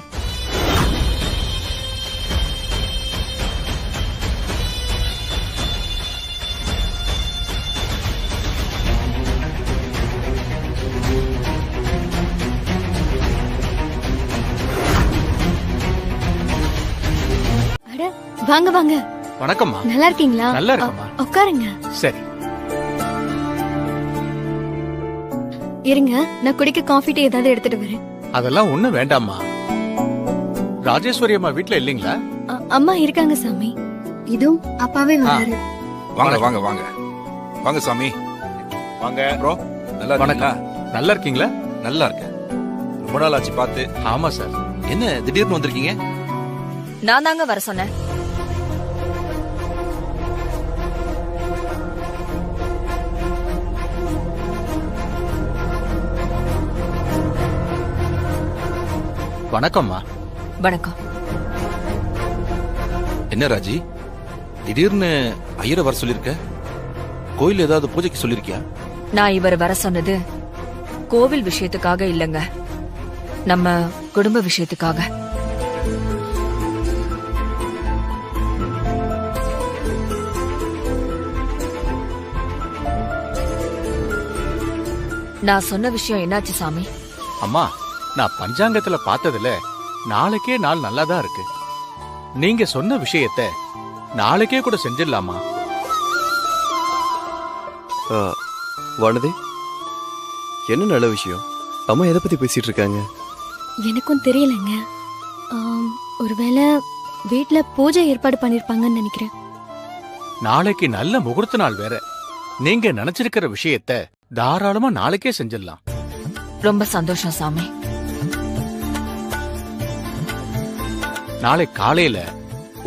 வாங்க வாங்க. வணக்கம்மா. நல்லா இருக்கீங்களா? நல்லா இருக்கம்மா. உட்காருங்க. சரி. இருங்க, நான் குடிக்க காஃபி டீ ஏதாவது எடுத்துட்டு வரேன். அதெல்லாம் ஒண்ணும் வேண்டாம்மா. ராஜேஸ்வரி அம்மா வீட்ல இல்லீங்களா? அம்மா இருக்காங்க சாமி. இதுவும் அப்பாவே வராரு. வாங்க வாங்க வாங்க வாங்க சாமி. வாங்க ப்ரோ. நல்லா இருக்கீங்களா? நல்லா இருக்கீங்களா? நல்லா இருக்கேன். ரொம்ப நாள் ஆச்சு பார்த்து. ஆமா சார். என்ன திடீர்னு வந்திருக்கீங்க? நான் தாங்க வர சொன்னேன். வணக்கம்மா. வணக்கம். என்ன ராஜி, திடீர்னு ஐயரை வர சொல்லிருக்க? கோயில் ஏதாவது பூஜைக்கு சொல்லிருக்கியா? நான் இவர் வர சொன்னது கோவில் விஷயத்துக்காக இல்லங்க, நம்ம குடும்ப விஷயத்துக்காக. நான் சொன்ன விஷயம் என்னாச்சு சாமி? அம்மா, நான் பஞ்சாங்கத்துல பார்த்ததுல நாளைக்கே நாள் நல்லாதான் இருக்கு. நீங்க சொன்ன விஷயத்த நாளைக்கே கூட செஞ்சிடலாமா? வானதி, என்ன நல்ல விஷயம்? அம்மா எதை பத்தி பேசிட்டு இருக்காங்க? எனக்கும் தெரியலங்க. ஒருவேளை வீட்ல பூஜை ஏற்பாடு பண்ணிருப்பாங்கன்னு நினைக்கிறேன். நாளைக்கு நல்ல முகூர்த்த நாள் வேற. நீங்க நினைச்சிருக்கிற விஷயத்த தாராளமா நாளைக்கே செஞ்சிடலாம். ரொம்ப சந்தோஷம் சாமி. நாளை காலையில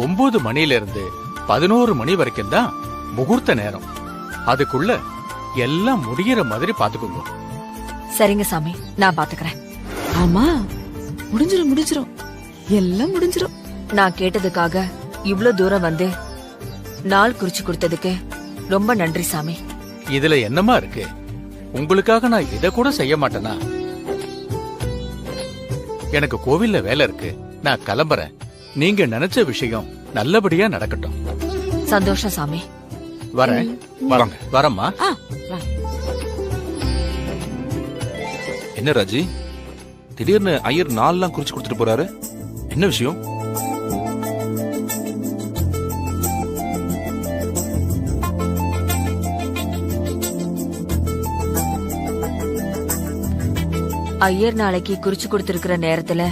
9 மணில இருந்து 11 மணி வரைக்கும் தான் முகூர்த்த நேரம். அதுக்குள்ள எல்லாம் முடிகிற மாதிரி பாத்துக்கோங்க. சரிங்க சாமி, நான் பாத்துக்கிறேன். ஆமா, முடிஞ்சிரும் எல்லாம் முடிஞ்சிரும். நான் கேட்டதுக்காக இவ்ளோ தூரம் வந்து நாள் குறிச்சு கொடுத்ததுக்கு ரொம்ப நன்றி சாமி. இதுல என்னமா இருக்கு? உங்களுக்காக நான் இத கூட செய்ய மாட்டேனா? எனக்கு கோவில்ல வேலை இருக்கு, நான் கிளம்புறேன். நீங்க நினைச்ச விஷயம் நல்லபடியா நடக்கட்டும். சந்தோஷம் சாமி. வரேன். வாங்க. வரம்மா. என்ன ராஜி, திடீர்னு ஐயர் நாள்லாம் குறிச்சு கொடுத்துட்டு போறாரு? என்ன விஷயம்? ஐயர் நாளைக்கு குறிச்சு கொடுத்திருக்கிற நேரத்துல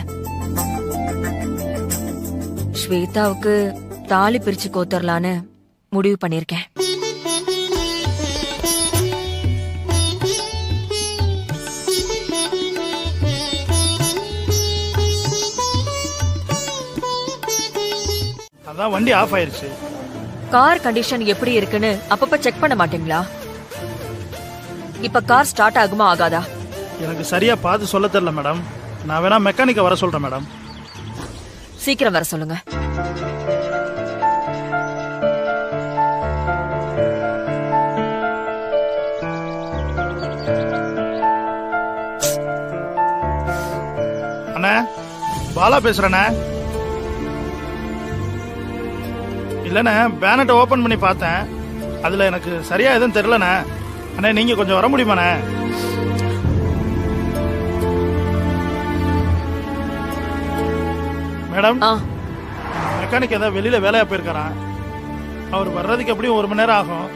ஸ்வேதாவுக்கு தாலி பிரிச்சு கோத்தரலான்னு முடிவு பண்ணிருக்கேன். அதான் வண்டி ஆஃப் ஆயிருச்சு. கார் கண்டிஷன் எப்படி இருக்குன்னு அப்பப்ப செக் பண்ண மாட்டீங்களா? இப்ப கார் ஸ்டார்ட் ஆகுமா ஆகாதா? எனக்கு சரியா பார்த்து சொல்ல தெரியல மேடம். நான் வேணா மெக்கானிக்க வர சொல்றேன் மேடம். சீக்கிரம் வர சொல்லுங்க. அண்ணா, பாலா பேசுறேண்ணே. இல்லண்ணே, பேனட்டை ஓபன் பண்ணி பார்த்தேன். அதுல எனக்கு சரியா எதுவும் தெரியலண்ணே. அண்ணே, நீங்க கொஞ்சம் வர முடியுமாண்ணே? மேடம், மெக்கானிக் ஏதாவது வெளியில வேலையா போயிருக்காராம். அவர் வர்றதுக்கு எப்படியும் 1 மணி நேரம் ஆகும்.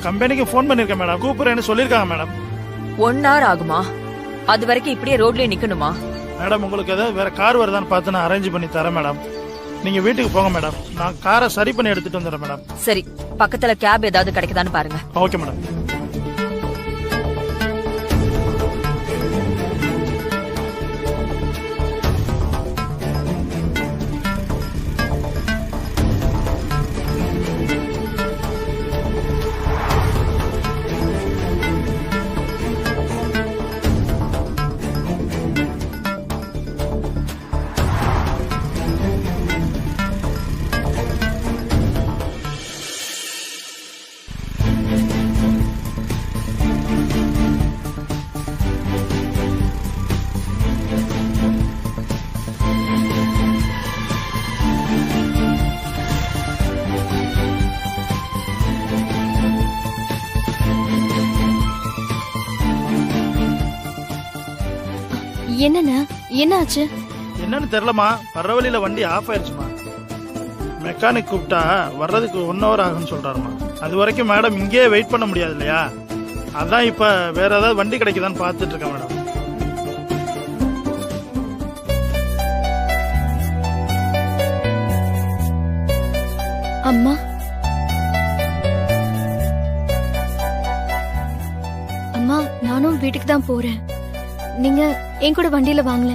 கம்பெனிக்கு ஃபோன் பண்ணிருக்கேன் மேடம், கூப்பிடுறேன்னு சொல்லிருக்காங்க மேடம். 1 hour ஆகுமா? அது வரைக்கும் இப்படியே ரோட்லயே நிக்கணுமா? மேடம் உங்களுக்கு ஏதாவது வேற கார் வருதான்னு பார்த்து நான் அரேஞ்ச் பண்ணி தரேன் மேடம். நீங்க வீட்டுக்கு போங்க மேடம், நான் காரை சரி பண்ணி எடுத்துட்டு வந்துடுறேன் மேடம். சரி, பக்கத்துல கேப் ஏதாவது கிடைக்குதான்னு பாருங்க. Okay madam. என்னண்ணா என்ன ஆச்சு? என்னன்னு தெரியலமா, வர்ற வழியில வண்டி ஆஃப் ஆயிடுச்சுமா. மெக்கானிக் கூப்பிட்டா வர்றதுக்கு 1 hour ஆகும்னு சொல்றாருமா. அது வரைக்கும் மேடம் இங்கேயே வெயிட் பண்ண முடியாது இல்லையா, அதான் இப்ப வேற ஏதாவது வண்டி கிடைக்குதான்னு பார்த்துட்டு இருக்கேன் மேடம். அம்மா அம்மா, நானும் வீட்டுக்கு தான் போறேன். நீங்க என் கூட வண்டியில வாங்கல.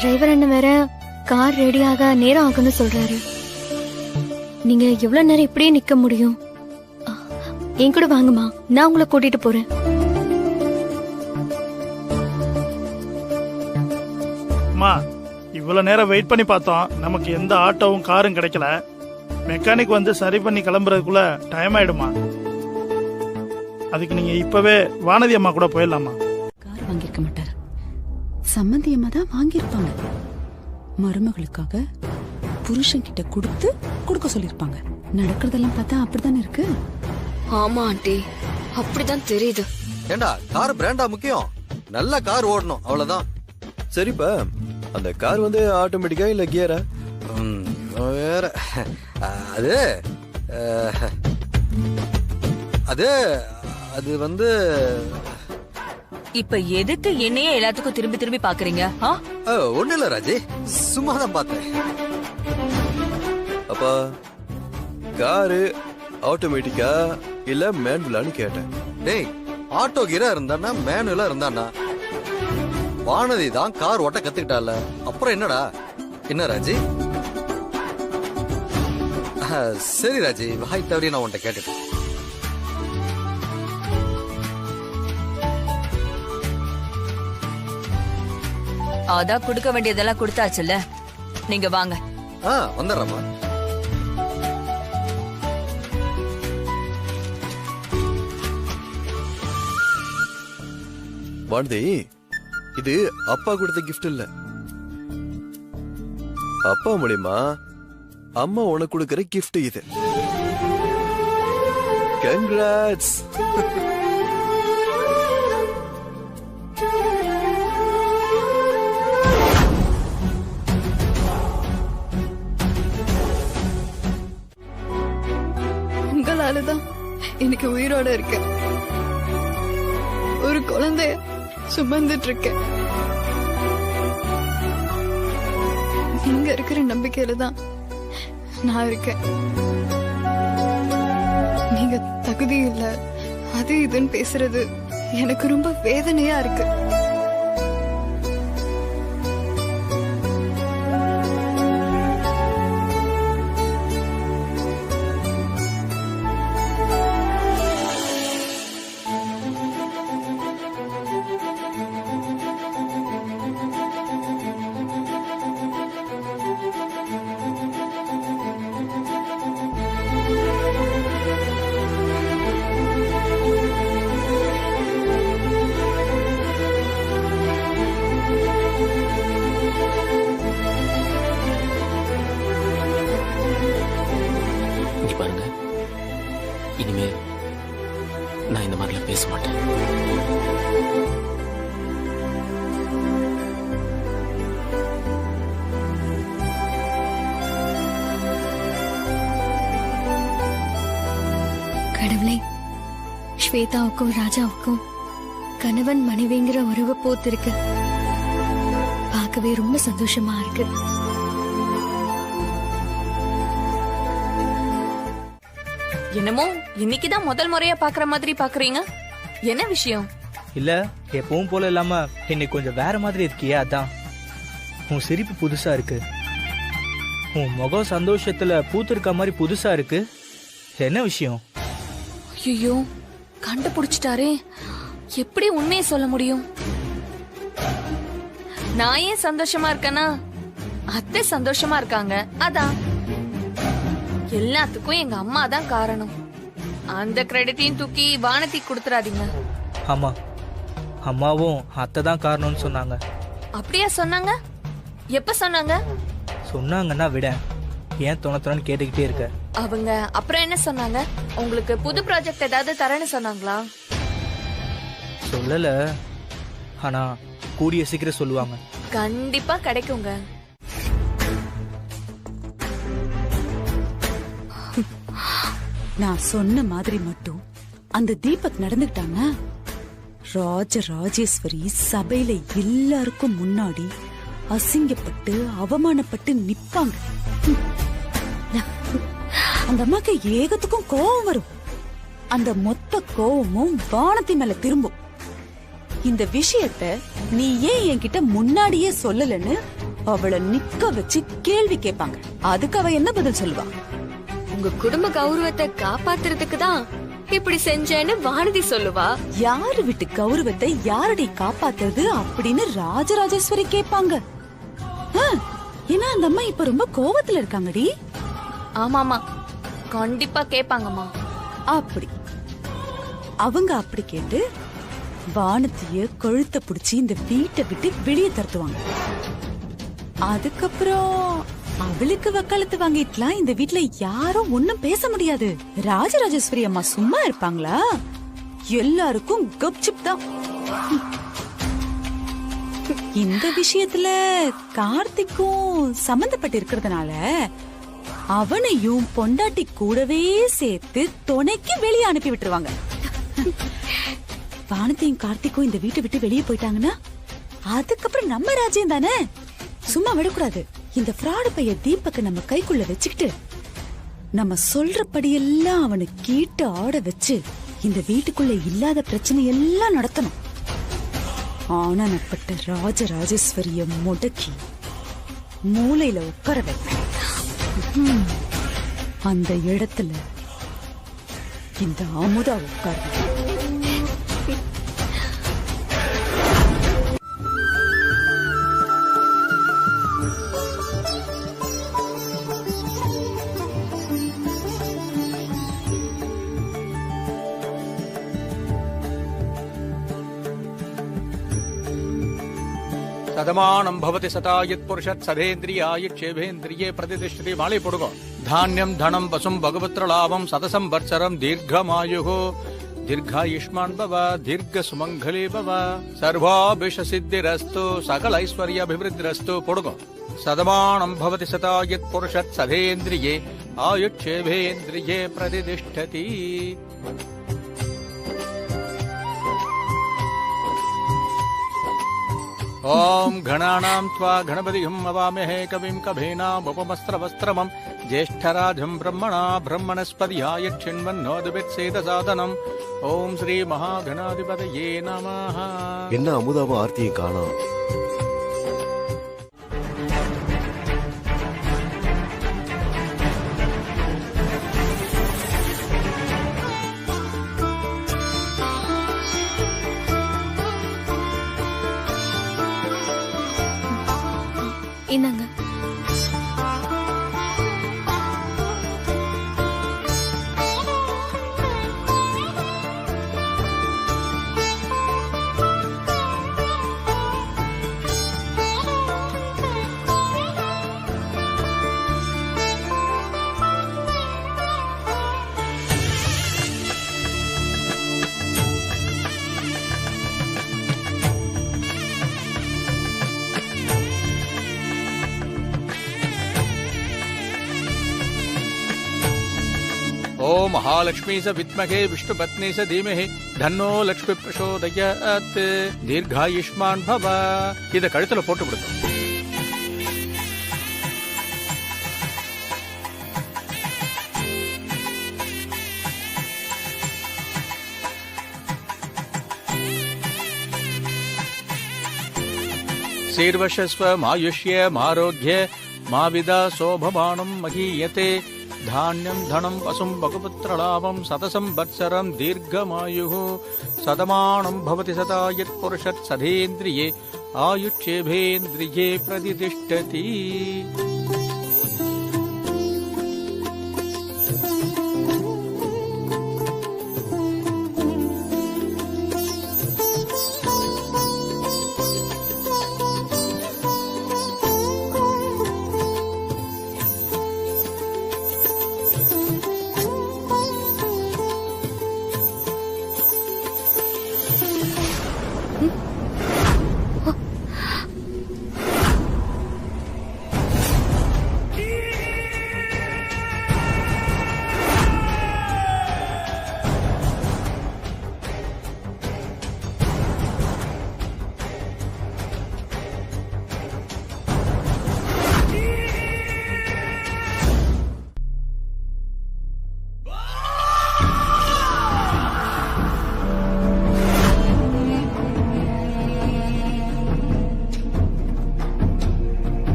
டிரைவர் அண்ணன் வேற கார் ரெடியாக நேரம் ஆகும்னு சொல்றாரு. நீங்க எவ்வளவு நேரம் இப்படியே நிக்க முடியும்? என் கூட வாங்கம்மா, நான் உங்களை கூட்டிட்டு போறேன். அம்மா, இவ்வளவு நேரம் வெயிட் பண்ணி பார்த்தோம், நமக்கு எந்த ஆட்டோவும் காரும் கிடைக்கல. மெக்கானிக் வந்து சரி பண்ணி கிளம்புறதுக்குள்ள டைம் ஆயிடுமா. அதுக்கு நீங்க இப்பவே வானதி அம்மா கூட போயிடலாமா. கார் வாங்கியிருக்க மாட்டார், சம்மந்தி அம்மா தான் வாங்கியிருப்பாங்க. மருமகளுக்காக புருஷன் கிட்ட கொடுக்க சொல்லிருப்பாங்க. நடக்கிறதெல்லாம் பார்த்தா அப்படித்தானே இருக்கு. ஆமா ஆண்டி, அப்படிதான் தெரியுது. ஏண்டா கார் பிராண்டா முக்கியம், நல்ல கார் ஓடணும் அவ்வளவுதான். சரிப்பா, அந்த கார் வந்து ஆட்டோமேட்டிக்கா இல்ல கியரா? வேற அது அது அது வந்து இப்ப எதுக்கு என்னையே எல்லாத்துக்கும் திரும்பி திரும்பி பாக்குறீங்க? ஒண்ணு இல்ல ராஜி, சும்மா தான் பார்த்தேன். அப்பா, காரு ஆட்டோமேட்டிக்கா இல்ல மேனுவலான்னு கேட்டேன். டேய், ஆட்டோ கீரா இருந்தானா மேனுவலா இருந்தானா? வானதி தான் கார் ஓட்ட கத்துக்கிட்டால, அப்புறம் என்னடா? என்ன ராஜி? சரி ராஜி, வாய் தவறி நான் உன்கிட்ட கேட்டுட்டேன். அதான் கொடுக்க வேண்டியதெல்லாம் கொடுத்தாச்சுல்ல, நீங்க வாங்க. வந்துடுறமா. வானதி, இது அப்பா கொடுத்த கிஃப்ட் இல்ல, அப்பா மூலியமா அம்மா உனக்கு கொடுக்கிற கிஃப்ட் இது. கங்க்ராட்ஸ். உங்களாலதான் எனக்கு உயிரோட இருக்க, ஒரு குழந்தைய சுமந்துட்டு இருக்கேன். நீங்க இருக்கிற நம்பிக்கையில தான் நான் இருக்கேன். நீங்க தகுதி இல்ல அது இதுன்னு பேசுறது எனக்கு ரொம்ப வேதனையா இருக்கு. இனிமே நான் இந்த மாதிரிலாம் பேச மாட்டேன். கடவுளே, ஸ்வேதாவுக்கும் ராஜாவுக்கும் கணவன் மனைவிங்கிற உறவு பூத்திருக்கு. பார்க்கவே ரொம்ப சந்தோஷமா இருக்கு. என்னமோ இன்னைக்குதான் முதல் முறையா பாக்குற மாதிரி பாக்குறீங்க. என்ன விஷயம்? இல்ல, எப்பவும் போல இல்லாம இன்னைக்கு கொஞ்சம் வேற மாதிரி இருக்கியா, அதான். உன் சிரிப்பு புதுசா இருக்கு. உன் முகம் சந்தோஷத்துல பூத்திருக்க மாதிரி புதுசா இருக்கு. என்ன விஷயம்? ஐயோ, கண்டுபிடிச்சிட்டாரே. எப்படி உண்மையை சொல்ல முடியும்? நான் ஏன் சந்தோஷமா இருக்கேனா, அத்தை சந்தோஷமா இருக்காங்க, அதான். எல்லாத்துக்கும் எங்க அம்மா தான் காரணம். அந்த கிரெடிட்டையும் தூக்கி வானதி கொடுத்துறாதீங்க. ஆமா, அம்மாவும் அத்தை தான் காரணம்னு சொன்னாங்க. அப்படியா சொன்னாங்க? எப்ப சொன்னாங்க? சொன்னாங்கன்னா விட, ஏன் தோணத்தோன்னு கேட்டுக்கிட்டே இருக்க? அவங்க அப்புறம் என்ன சொன்னாங்க? உங்களுக்கு புது ப்ராஜெக்ட் ஏதாவது தரேன்னு சொன்னாங்களா? சொல்லல, ஆனா கூடிய சீக்கிரம் சொல்லுவாங்க. கண்டிப்பா கிடைக்குங்க. நான் சொன்ன மாதிரி மட்டும் அந்த தீபக் நடந்துக்கிட்டாங்க, ராஜராஜேஸ்வரி சபையில எல்லாருக்கும் முன்னாடி அசிங்கப்பட்டு அவமானப்பட்டு நிப்பாங்க. அந்த அம்மாக்கு ஏகத்துக்கும் கோபம் வரும். அந்த மொத்த கோபமும் வானத்தி மேல திரும்பும். இந்த விஷயத்த நீ ஏன் என்கிட்ட முன்னாடியே சொல்லலன்னு அவளை நிக்க வச்சு கேள்வி கேட்பாங்க. அதுக்கு அவ என்ன பதில் சொல்லுவா? உங்க குடும்ப கௌரவத்தை காப்பாத்துறதுக்கு தான் இப்படி செஞ்சேன்னு வானதி சொல்லுவா. யாரு விட்டு கௌரவத்தை யாரடி காப்பாத்துறது அப்படின்னு ராஜராஜேஸ்வரி கேட்பாங்க. ஏன்னா அந்த அம்மா இப்ப ரொம்ப கோவத்துல இருக்காங்கடி. ஆமாமா, கண்டிப்பா கேட்பாங்கம்மா. அப்படி அவங்க அப்படி கேட்டு வானத்திய கழுத்தை பிடிச்சி இந்த வீட்டை விட்டு வெளியே தருத்துவாங்க. அதுக்கப்புறம் அவளுக்கு வக்காலத்து வாங்கிட்டுலாம் இந்த வீட்டுல யாரும் ஒன்னும் பேச முடியாது. ராஜராஜேஸ்வரி அம்மா சும்மா இருப்பாங்களா? எல்லாருக்கும் கப்சிப் தான். இந்த விஷயத்துல கார்த்திக்கும் சம்பந்தப்பட்டு இருக்கிறதுனால அவனையும் பொண்டாட்டி கூடவே சேர்த்து துணைக்கு வெளியே அனுப்பி விட்டுருவாங்க. வானத்தையும் கார்த்திக்கும் இந்த வீட்டை விட்டு வெளியே போயிட்டாங்கன்னா அதுக்கப்புறம் நம்ம ராஜ்யம் தானே, சும்மா விடக்கூடாது. இந்த ஃப்ராடு பைய தீபக்க நம்ம கைக்குள்ள வச்சுக்கிட்டு நம்ம சொல்றபடியெல்லாம் அவனை கீட்டு ஆட வச்சு இந்த வீட்டுக்குள்ள இல்லாத பிரச்சனை எல்லாம் நடத்தணும். ஆனப்பட்ட ராஜராஜேஸ்வரிய முடக்கி மூளையில உட்கார வைப்பேன். அந்த இடத்துல இந்த அமுதா உட்கார. சதமானம் பவதி சதாயத் புருஷத் சதேந்திரியாயுட் சேவேந்திரியே பிரதிதிஷ்டதி. மாலை போடுங்க. தானியம் தனம் பசும் பகவத்ர லாபம் சதசம் வத்சரம் தீர்க்கமாயுகோ தீர்காயுஷ்மான் பவ தீர்க்க சுமங்கலி பவ சர்வாபிஷ சித்திரஸ்து சகல ஐஸ்வர்யாபிவிருத்திரஸ்து. போடுங்க. சதமானம் பவதி சதாயத் புருஷத் சதேந்திரியே ஆயுட் சேவேந்திரியே பிரதிதிஷ்டதி. ஓம் கணானாம் த்வா கணபதிஹம் அவாமஹே கவிம் கபேனாம் உபமஸ்திரவஸ்திரமம் ஜேஷ்டராஜம் பிரம்மணா பிரம்மணஸ்பதியாய சின்வன்னோதுபித்சேதசாதனம். ஓம் ஸ்ரீ மகாகணாதிபதயே நமஹ. என்ன அமுதாவும் ஆர்த்தியும் காணோம்? இந்தாங்க. महालक्ष्मी स विद्महे विष्णुपत्नी स धीमहि தன்னோ லக்ஷ்மி பிரசோதயாத் தீர்காயுஷ்மான் பவ. இத கழுத்துல போட்டு விடுங்க. சீர்வசஸ்வ மாயுஷ்ய மாரோக்ய மாவிதா சோபமானம் மகீயதே தானியம் தனம் பசும் பகுபுத்திரலாபம் சதசம் வத்சரம் தீர்க்கமாயு சதமானம் பவதி சதாயத் புருஷத் சதேந்திரியே ஆயுட்சேபேந்திரியே பிரதிதிஷ்டதி.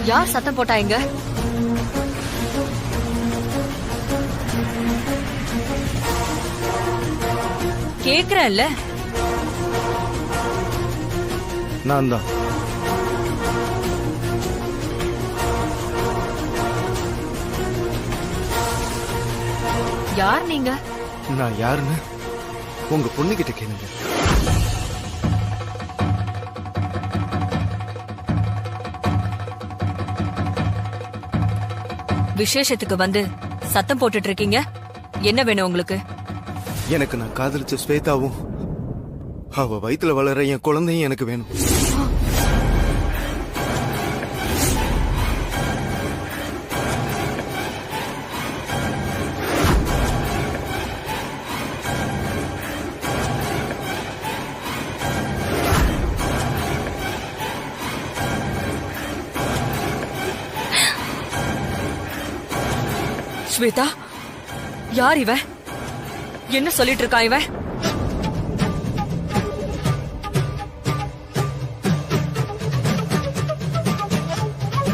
யார் சத்தம் போட்டாங்க? கேக்குறேன்ல. நான் தான். யார் நீங்க? நான் யாருன்னு உங்க பொண்ணுகிட்ட கேளுங்க. விசேஷத்துக்கு வந்து சத்தம் போட்டுட்டு இருக்கீங்க. என்ன வேணும் உங்களுக்கு? எனக்கு நான் காதலிச்ச ஸ்வேதாவும் அவ வயித்துல வளர என் குழந்தையும் எனக்கு வேணும். ஸ்வேதா, யார் இவன்? என்ன சொல்லிட்டு இருக்கா இவன்?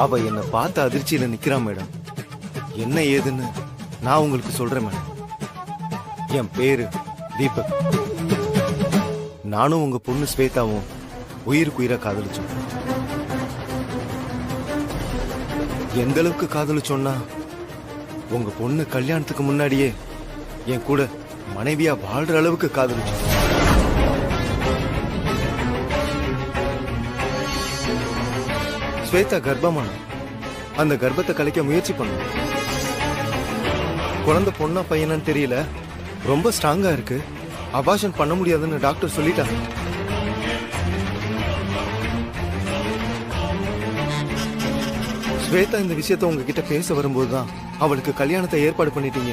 அவ என்ன பார்த்த அதிர்ச்சியில நிக்கிறான் மேடம். என்ன ஏதுன்னு நான் உங்களுக்கு சொல்றேன் மேடம். என் பேரு தீபக். நானும் உங்க பொண்ணு ஸ்வேதாவும் உயிருக்கு உயிரா காதலிச்சோம். எந்த அளவுக்கு காதலிச்சோம்னா உங்க பொண்ணு கல்யாணத்துக்கு முன்னாடியே என் கூட மனைவியா வாழ்ற அளவுக்கு காதலிச்சோம். ஸ்வேதா கர்ப்பமான அந்த கர்ப்பத்தை கலைக்க முயற்சி பண்ணும். குழந்தை பொண்ணா பையனான்னு தெரியல, ரொம்ப ஸ்ட்ராங்கா இருக்கு, அபார்ஷன் பண்ண முடியாதுன்னு டாக்டர் சொல்லிட்டாங்க. ஸ்வேதா இந்த விஷயத்த உங்ககிட்ட பேச வரும்போதுதான் அவளுக்கு கல்யாணத்தை ஏற்பாடு பண்ணிட்டீங்க.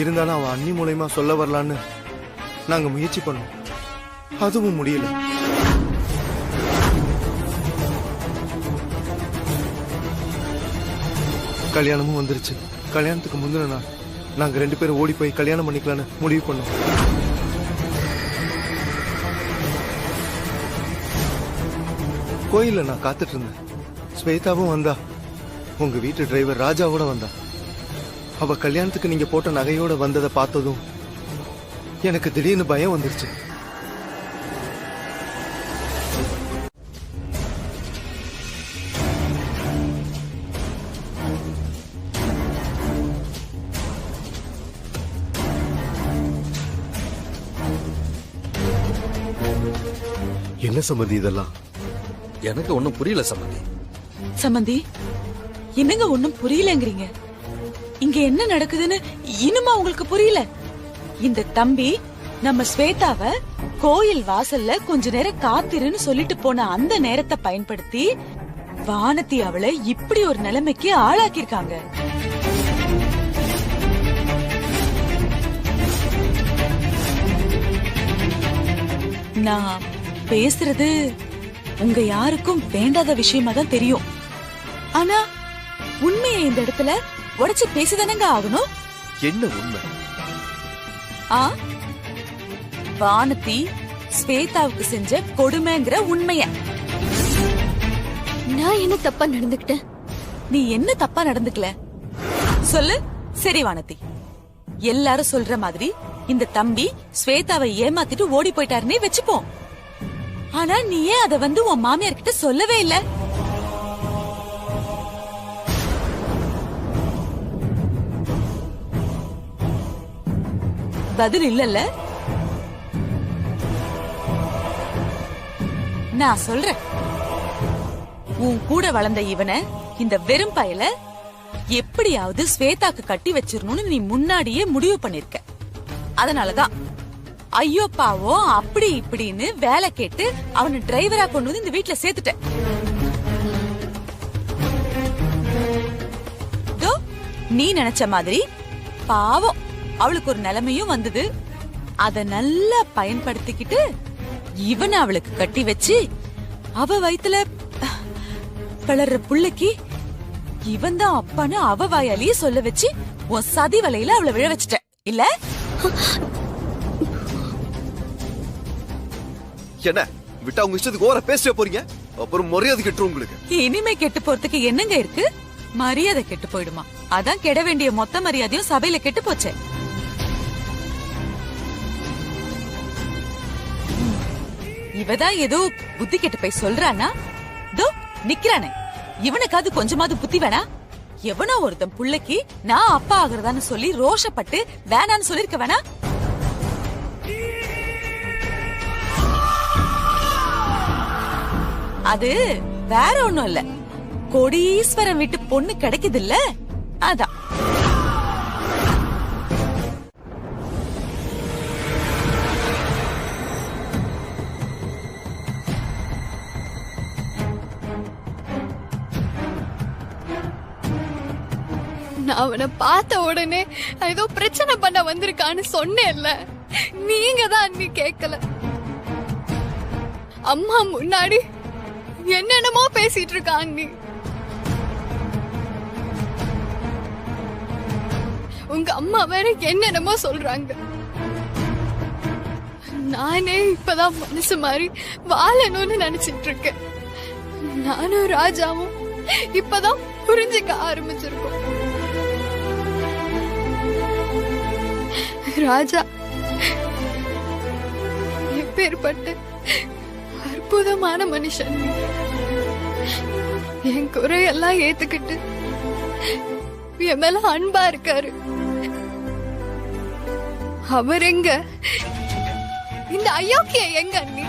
இருந்தாலும் அவ அண்ணி மூலமா சொல்ல வரலான்னு நாங்க முயற்சி பண்ணோம், அதுவும் முடியல. கல்யாணமும் வந்துருச்சு. கல்யாணத்துக்கு முந்தின நாள் நாங்க 2 பேரும் ஓடி போய் கல்யாணம் பண்ணிக்கலான்னு முடிவு பண்ணோம். கோயில்ல நான் காத்துட்டு இருந்தேன். ஸ்வேதாவும் வந்தா, உங்க வீட்டு டிரைவர் ராஜாவோட வந்தா. அவ கல்யாணத்துக்கு நீங்க போட்ட நகையோட வந்ததை பார்த்ததும் எனக்கு திடீர்னு பயம் வந்துருச்சு. என்ன சம்பந்தி இதெல்லாம்? எனக்கு ஒண்ணும் புரியல சம்பந்தி. சம்பந்தி என்னங்க ஒண்ணும் புரியலங்கிறீங்க? இங்க என்ன நடக்குதுன்னு இன்னுமா உங்களுக்கு புரியல? இந்த தம்பி நம்ம ஸ்வேதாவ கோயில் வாசல்ல கொஞ்ச நேரம் காத்திருன்னு சொல்லிட்டு போன அந்த நேரத்தை பயன்படுத்தி வானதி அவளை இப்படி ஒரு நிலைமைக்கு ஆளாக்கிருக்காங்க. நான் பேசுறது உங்க யாருக்கும் வேண்டாத விஷயமா தான் தெரியும். ஆனா உண்மையை இந்த இடத்துல உடைச்சு பேசிதானங்க ஆகணும். என்ன உண்மை? வானதி ஸ்வேதாவுக்கு செஞ்ச கொடுமைங்கிற உண்மைய. நான் என்ன தப்பா நடந்துக்கிட்டேன்? நீ என்ன தப்பா நடந்துக்கல சொல்லு. சரி வானதி, எல்லாரும் சொல்ற மாதிரி இந்த தம்பி ஸ்வேதாவை ஏமாத்திட்டு ஓடி போயிட்டாருன்னே வச்சுப்போம். ஆனா நீ ஏன் அத வந்து உன் மாமியார் கிட்ட சொல்லவே இல்ல? பதில் இல்லல்ல. நான் சொல்றேன், உன் கூட வளர்ந்த இவனை, இந்த வெறும் பயல எப்படியாவது ஸ்வேதாக்கு கட்டி வச்சிரணும்னு நீ முன்னாடியே முடிவு பண்ணிருக்க. அதனாலதான் ஐயோ பாவம் அப்படி இப்படின்னு வேலை கேட்டு அவனை டிரைவரா கொண்டு வந்து இந்த வீட்டுல சேர்த்துட்ட. நீ நினைச்ச மாதிரி பாவம் அவளுக்கு ஒரு நிலைமையும் வந்தது. அத நல்லா பயன்படுத்திக்கிட்டு இவனை அவளுக்கு கட்டி வச்சு அவ வயித்துல வளர்ற புள்ளைக்கு இவன் தான் அப்பான்னு அவ வாயாலேயே சொல்ல வச்சு உன் சதி வலையில அவளை விழ வச்சுட்ட இல்ல? என்ன விட்டா உங்க இஷ்டத்துக்கு ஓர பேச போறீங்க? அப்புறம் மரியாதை கெட்டு உங்களுக்கு. இனிமே கெட்டு போறதுக்கு என்னங்க இருக்கு? மரியாதை கெட்டு போயிடுமா? அதான் கெட வேண்டிய மொத்த மரியாதையும் சபையில கெட்டு போச்சே. இவதான் ஏதோ புத்தி கெட்டு போய் சொல்றானா? தோ நிக்கிறானே, இவனுக்காவது கொஞ்சமாவது புத்தி வேணா? எவனோ ஒருத்தன் புள்ளைக்கு நான் அப்பா ஆகுறதான்னு சொல்லி ரோஷப்பட்டு வேணான்னு சொல்லிருக்க வேணா? அது வேற ஒண்ணும் இல்ல, கோடீஸ்வரன் வீட்டு பொண்ணு கிடைக்குது இல்ல, அதான். நான் அவனை பார்த்த உடனே ஏதோ பிரச்சனை பண்ண வந்திருக்கான்னு சொன்னேன்ல, நீங்க தான் அன்னி கேட்கல. அம்மா முன்னாடி என்னென்னமோ பேசிட்டு இருக்கா அண்ணி. உங்க அம்மா வேற என்னென்னமோ சொல்றாங்க. நானே இப்பதான் மனசு மாதிரி வாழணும்னு நினைச்சிட்டு இருக்கேன். நானும் ராஜாவும் இப்பதான் புரிஞ்சுக்க ஆரம்பிச்சிருக்கோம். ராஜா எப்பேற்பட்ட அற்புதமான மனுஷன். என் குறையெல்லாம் ஏத்துக்கிட்டு என் மேல அன்பா இருக்காரு. அவர் எங்க? இந்த அயோக்கிய எங்க அண்ணி?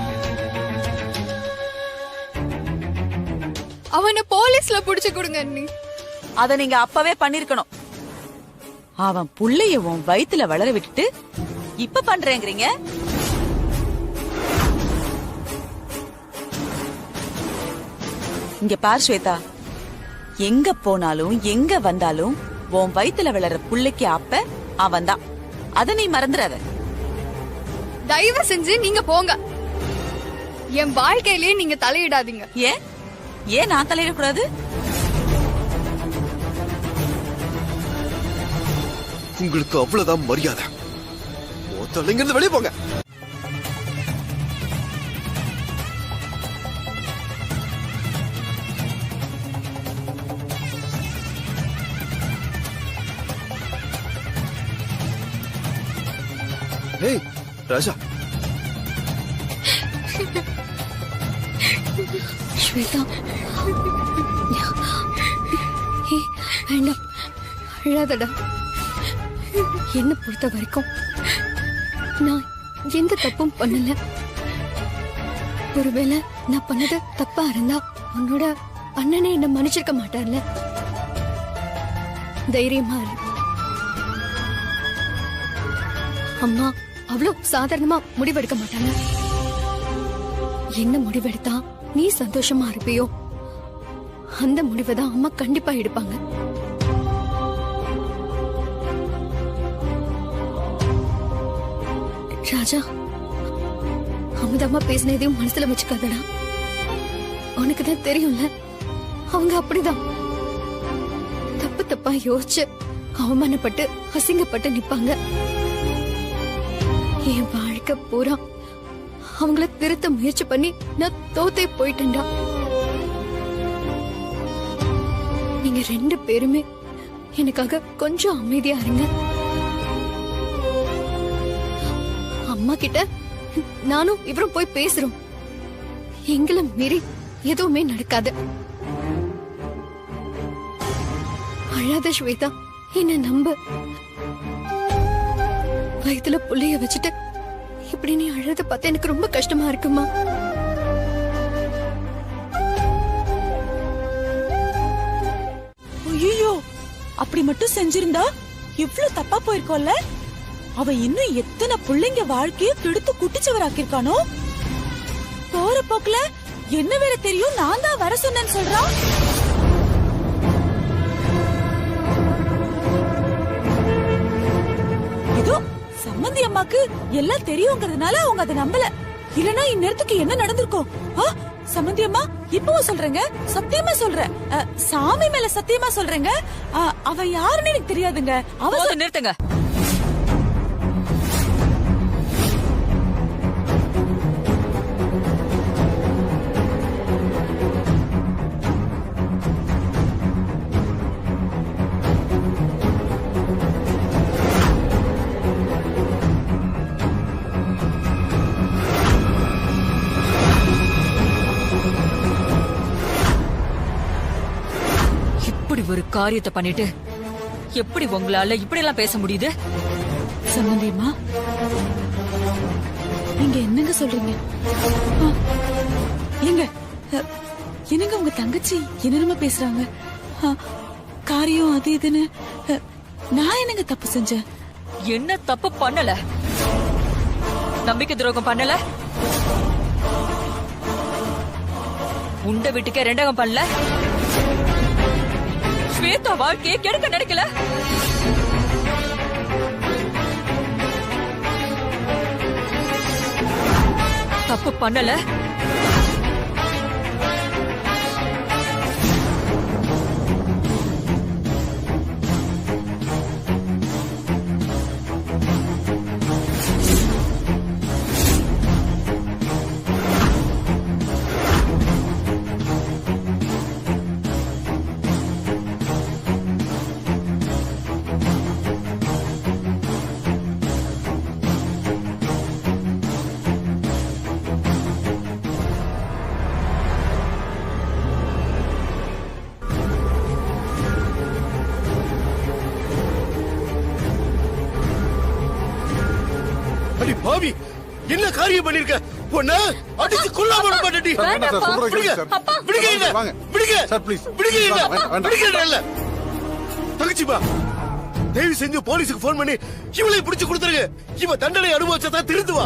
அவனை போலீஸ்ல புடிச்சு கொடுங்க அண்ணி. அத நீங்க அப்பவே பண்ணிருக்கணும். அவன் புள்ளைய உன் வயித்துல வளர விட்டுட்டு இப்ப பண்றேங்கிறீங்க. இங்க பார் ஸ்வேதா, எங்க போனாலும் எங்க வந்தாலும் உன் வயித்துல வளர புள்ளைக்கு அப்ப அவன் தான். அத நீ மறந்துடாத. தயவு செஞ்சு நீங்க போங்க. என் வாழ்க்கையிலேயே நீங்க தலையிடாதீங்க. ஏன் நான் தலையிடக்கூடாது? உங்களுக்கு அவ்வளவுதான் மரியாதை. தலைங்கிருந்து வெளியே போங்க. ஏய் ராஜா. ஸ்வேதா, வேண்டாம், அழாதடா. என்ன பொறுத்த வரைக்கும் நான் எந்த தப்பும் பண்ணல. ஒருவேளை நான் பண்ணது தப்பா இருந்தா உன்னோட அண்ணனே என்ன மன்னிச்சிருக்க மாட்டார்ல. தைரியமா இரு. அம்மா அவ்வளவு சாதாரணமா முடிவெடுக்க மாட்டாங்க. என்ன முடிவெடுத்தா நீ சந்தோஷமா இருப்பியோ அந்த முடிவை தான் அம்மா கண்டிப்பா எடுப்பாங்க. ராஜா, அமுதம்மா பேசினதையும் மனசுல வச்சுக்காதடா. உனக்கு தான் தெரியும்ல, அவங்க அப்படிதான் தப்பு தப்பா யோசிச்சு அவமானப்பட்டு அசிங்கப்பட்டு நிப்பாங்க. என் வாழ்க்கை பூரா அவங்கள திருத்த முயற்சி பண்ணி நான் தோத்தே போயிட்டேன்டா. நீங்க 2 பேருமே எனக்காக கொஞ்சம் அமைதியா இருங்க. அம்மா கிட்ட நானும் இவரும் போய் பேசுறோம். எங்களை மீறி எதுவுமே நடக்காது. அழாத ஸ்வேதா, என்ன நம்பு. வயித்துல புள்ளைய வச்சுட்டு இப்படி நீ அழறத பார்த்தா எனக்கு ரொம்ப கஷ்டமா இருக்குமா. ஐயோ, அப்படி மட்டும் செஞ்சிருந்தா இவ்ளோ தப்பா போயிருக்கோம்ல. அவ இன்னும் எத்தனை பிள்ளைங்க வாழ்க்கைய கெடுத்து குட்டிச்சவராக்கிருக்கானோ. போற போக்குல என்ன வேற தெரியும், நான் தான் வர சொன்னேன்னு சொல்றான். ஏதோ சம்மந்தி அம்மாக்கு எல்லாம் தெரியுங்கிறதுனால அவங்க அதை நம்பல. இல்லனா இந்நேரத்துக்கு என்ன நடந்திருக்கும்? சம்மந்தி அம்மா, இப்பவும் சொல்றேங்க, சத்தியமா சொல்றேன், சாமி மேல சத்தியமா சொல்றேங்க, அவ யாருன்னு எனக்கு தெரியாதுங்க. அவ நிறுத்துங்க. ஒரு காரியத்தை பண்ணிட்டு எப்படி உங்களால இப்படி எல்லாம் பேச முடியுது? சம்பந்தியம்மா, நீங்க என்னங்க சொல்றீங்க? ஏங்க, என்னங்க உங்க தங்கச்சி என்னென்னமா பேசுறாங்க? காரியம் அது இதுன்னு. நான் என்னங்க தப்பு செஞ்சேன்? என்ன தப்பு பண்ணல? நம்பிக்கை துரோகம் பண்ணல? உண்ட வீட்டுக்கே 2 பண்ணல? ஸ்வேதா வாழ்க்கையை கெடுக்க நினைக்கல? தப்பு பண்ணல? பாவி, என்ன காரியம் பண்ணிருக்க? பொண்ணு அடிச்சு கொல்லாம விடமாட்டேடி. தங்கச்சிமா, தயவு செஞ்சு போலீஸுக்கு போன் பண்ணி இவளை பிடிச்சு கொடுத்துருங்க. இவ தண்டனை அனுபவிச்சதான் திருந்துவா.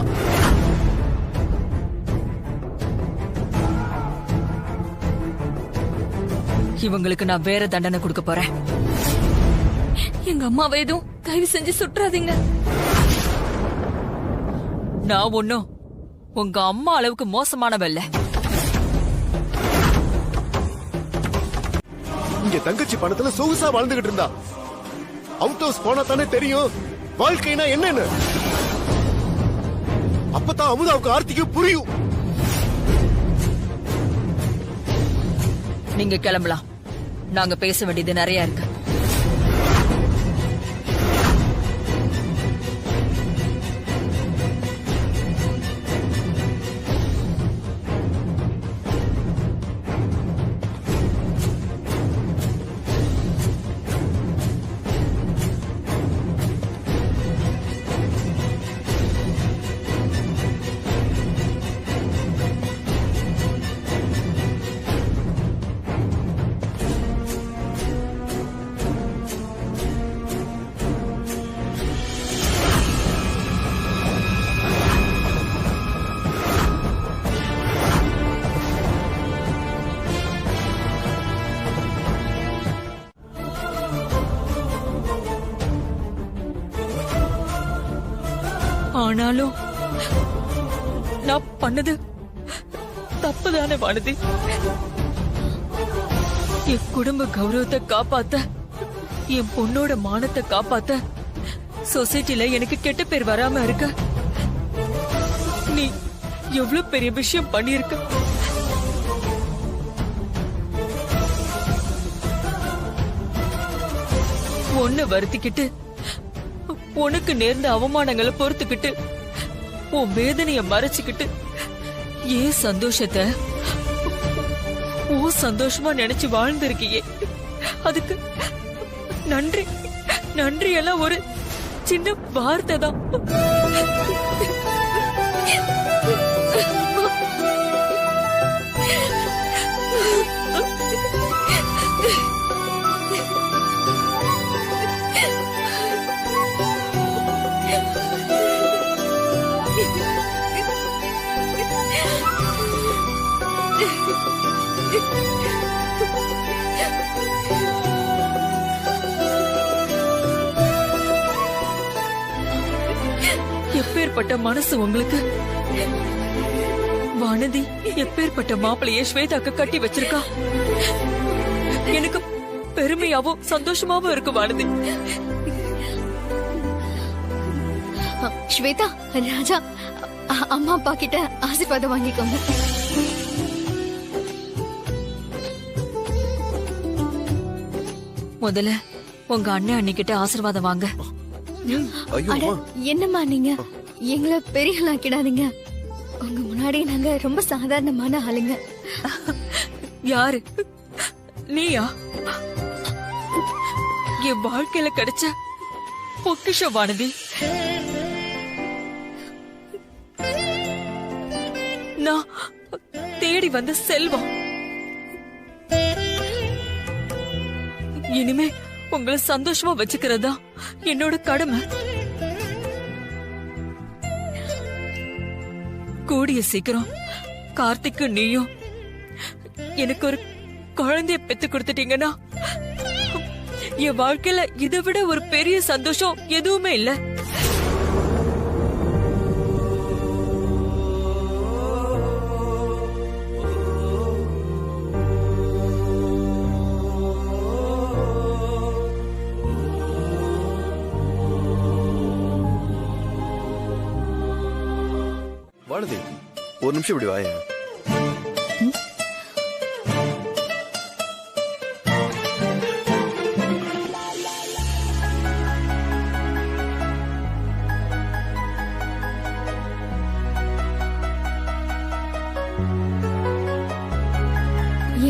இவங்களுக்கு நான் வேற தண்டனை கொடுக்க போறேன். எங்க அம்மாவை எதுவும் தயவு செஞ்சு சுற்றாதீங்க. நான் ஒன்னும் உங்க அம்மா அளவுக்கு மோசமானவல்ல. இங்க தங்கச்சி பணத்துல சொகுசா வாழ்ந்துகிட்டு இருந்தா. அவுட் ஹவுஸ் போனா தானே தெரியும் வாழ்க்கைனா என்னன்னு. அப்பதான் அமுதாவுக்கு ஆர்த்திக்கு புரியும். நீங்க கிளம்பலாம். நாங்க பேச வேண்டியது நிறைய இருக்கு. ஆனாலும் நான் பண்ணது தப்புதானே வானதி. என் குடும்ப கௌரவத்தை காப்பாத்த, என் பொண்ணோட மானத்தை காப்பாத்த சொசைட்டில எனக்கு கெட்ட பேர் வராம இருக்க நீ எவ்வளவு பெரிய விஷயம் பண்ணிருக்க. ஒன்னு வருத்திக்கிட்டு உனக்கு நேர்ந்த அவமானங்களை பொறுத்துக்கிட்டு உன் வேதனைய மறைச்சுக்கிட்டு ஏன் சந்தோஷத்தை ஓ சந்தோஷமா நினைச்சு வாழ்ந்திருக்கியே, அதுக்கு நன்றி. நன்றி எல்லாம் ஒரு சின்ன வார்த்தை தான். எப்பேற்பட்ட மனசு உங்களுக்கு வானதி. எப்பேற்பட்ட மாப்பிளைய ஸ்வேதாக்கு கட்டி வச்சிருக்கா. எனக்கு பெருமையாவும் சந்தோஷமாவும் இருக்கு வானதி. ஸ்வேதா, ராஜா, அம்மா அப்பா கிட்ட ஆசீர்வாதம் வாங்கிக்கோங்க. முதல்ல உங்க அண்ணன் அண்ணிக்கிட்ட ஆசீர்வாதம் வாங்க. அட, என்னம்மா நீங்க எங்களை பெரிய ஆக்கிடாதீங்க. உங்க முன்னாடி நாங்க ரொம்ப சாதாரணமான ஆளுங்க. யாரு நீயா? என் வாழ்க்கையில கிடைச்ச பொக்கிஷம் வானதி. நான் தேடி வந்த செல்வம். இனிமே உங்களை சந்தோஷமா வச்சுக்கிறதா என்னோட கடமை. கூடிய சீக்கிரம் கார்த்திக்கு நீயும் எனக்கு ஒரு குழந்தைய பெத்து கொடுத்துட்டீங்கன்னா என் வாழ்க்கையில இதை விட ஒரு பெரிய சந்தோஷம் எதுவுமே இல்ல. வானதி, ஒரு நிமிஷம் இப்படி வாய.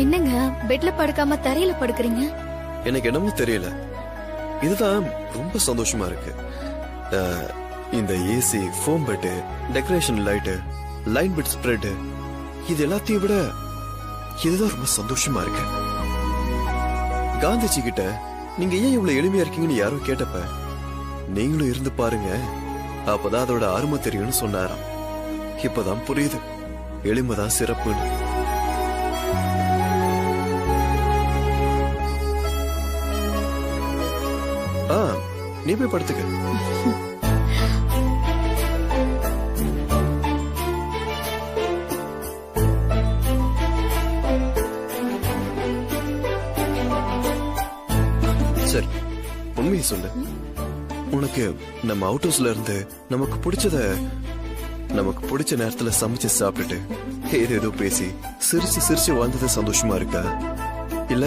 என்னங்க பெட்ல படுக்காம தரையில படுக்கிறீங்க? எனக்கு என்னமோ தெரியல, இதுதான் ரொம்ப சந்தோஷமா இருக்கு. இந்த AC, foam bed, decoration light, line bedspread, இது எல்லாத்தையும் விட இதுதான் ரொம்ப சந்தோஷமா இருக்கு. காந்திஜி கிட்ட நீங்க ஏன் இவ்வளவு எளிமையா இருக்கீங்கன்னு யாரும் கேட்டப்ப நீங்களும் இருந்து பாருங்க, அப்பதான் அதோட அருமை தெரியும்னு சொன்னாராம். இப்பதான் புரியுது, எளிமைதான் சிறப்புன்னு. நீ போய் படுத்துக்க. சரி, உண்மையை சொல்லு. உனக்கு நம்ம அவுட் ஹவுஸ்ல இருந்து நமக்கு பிடிச்ச நேரத்துல சமைச்சு சாப்பிட்டுட்டு ஏதேதோ பேசி சிரிச்சு சிரிச்சு வாழ்ந்தது சந்தோஷமா இருக்கா, இல்ல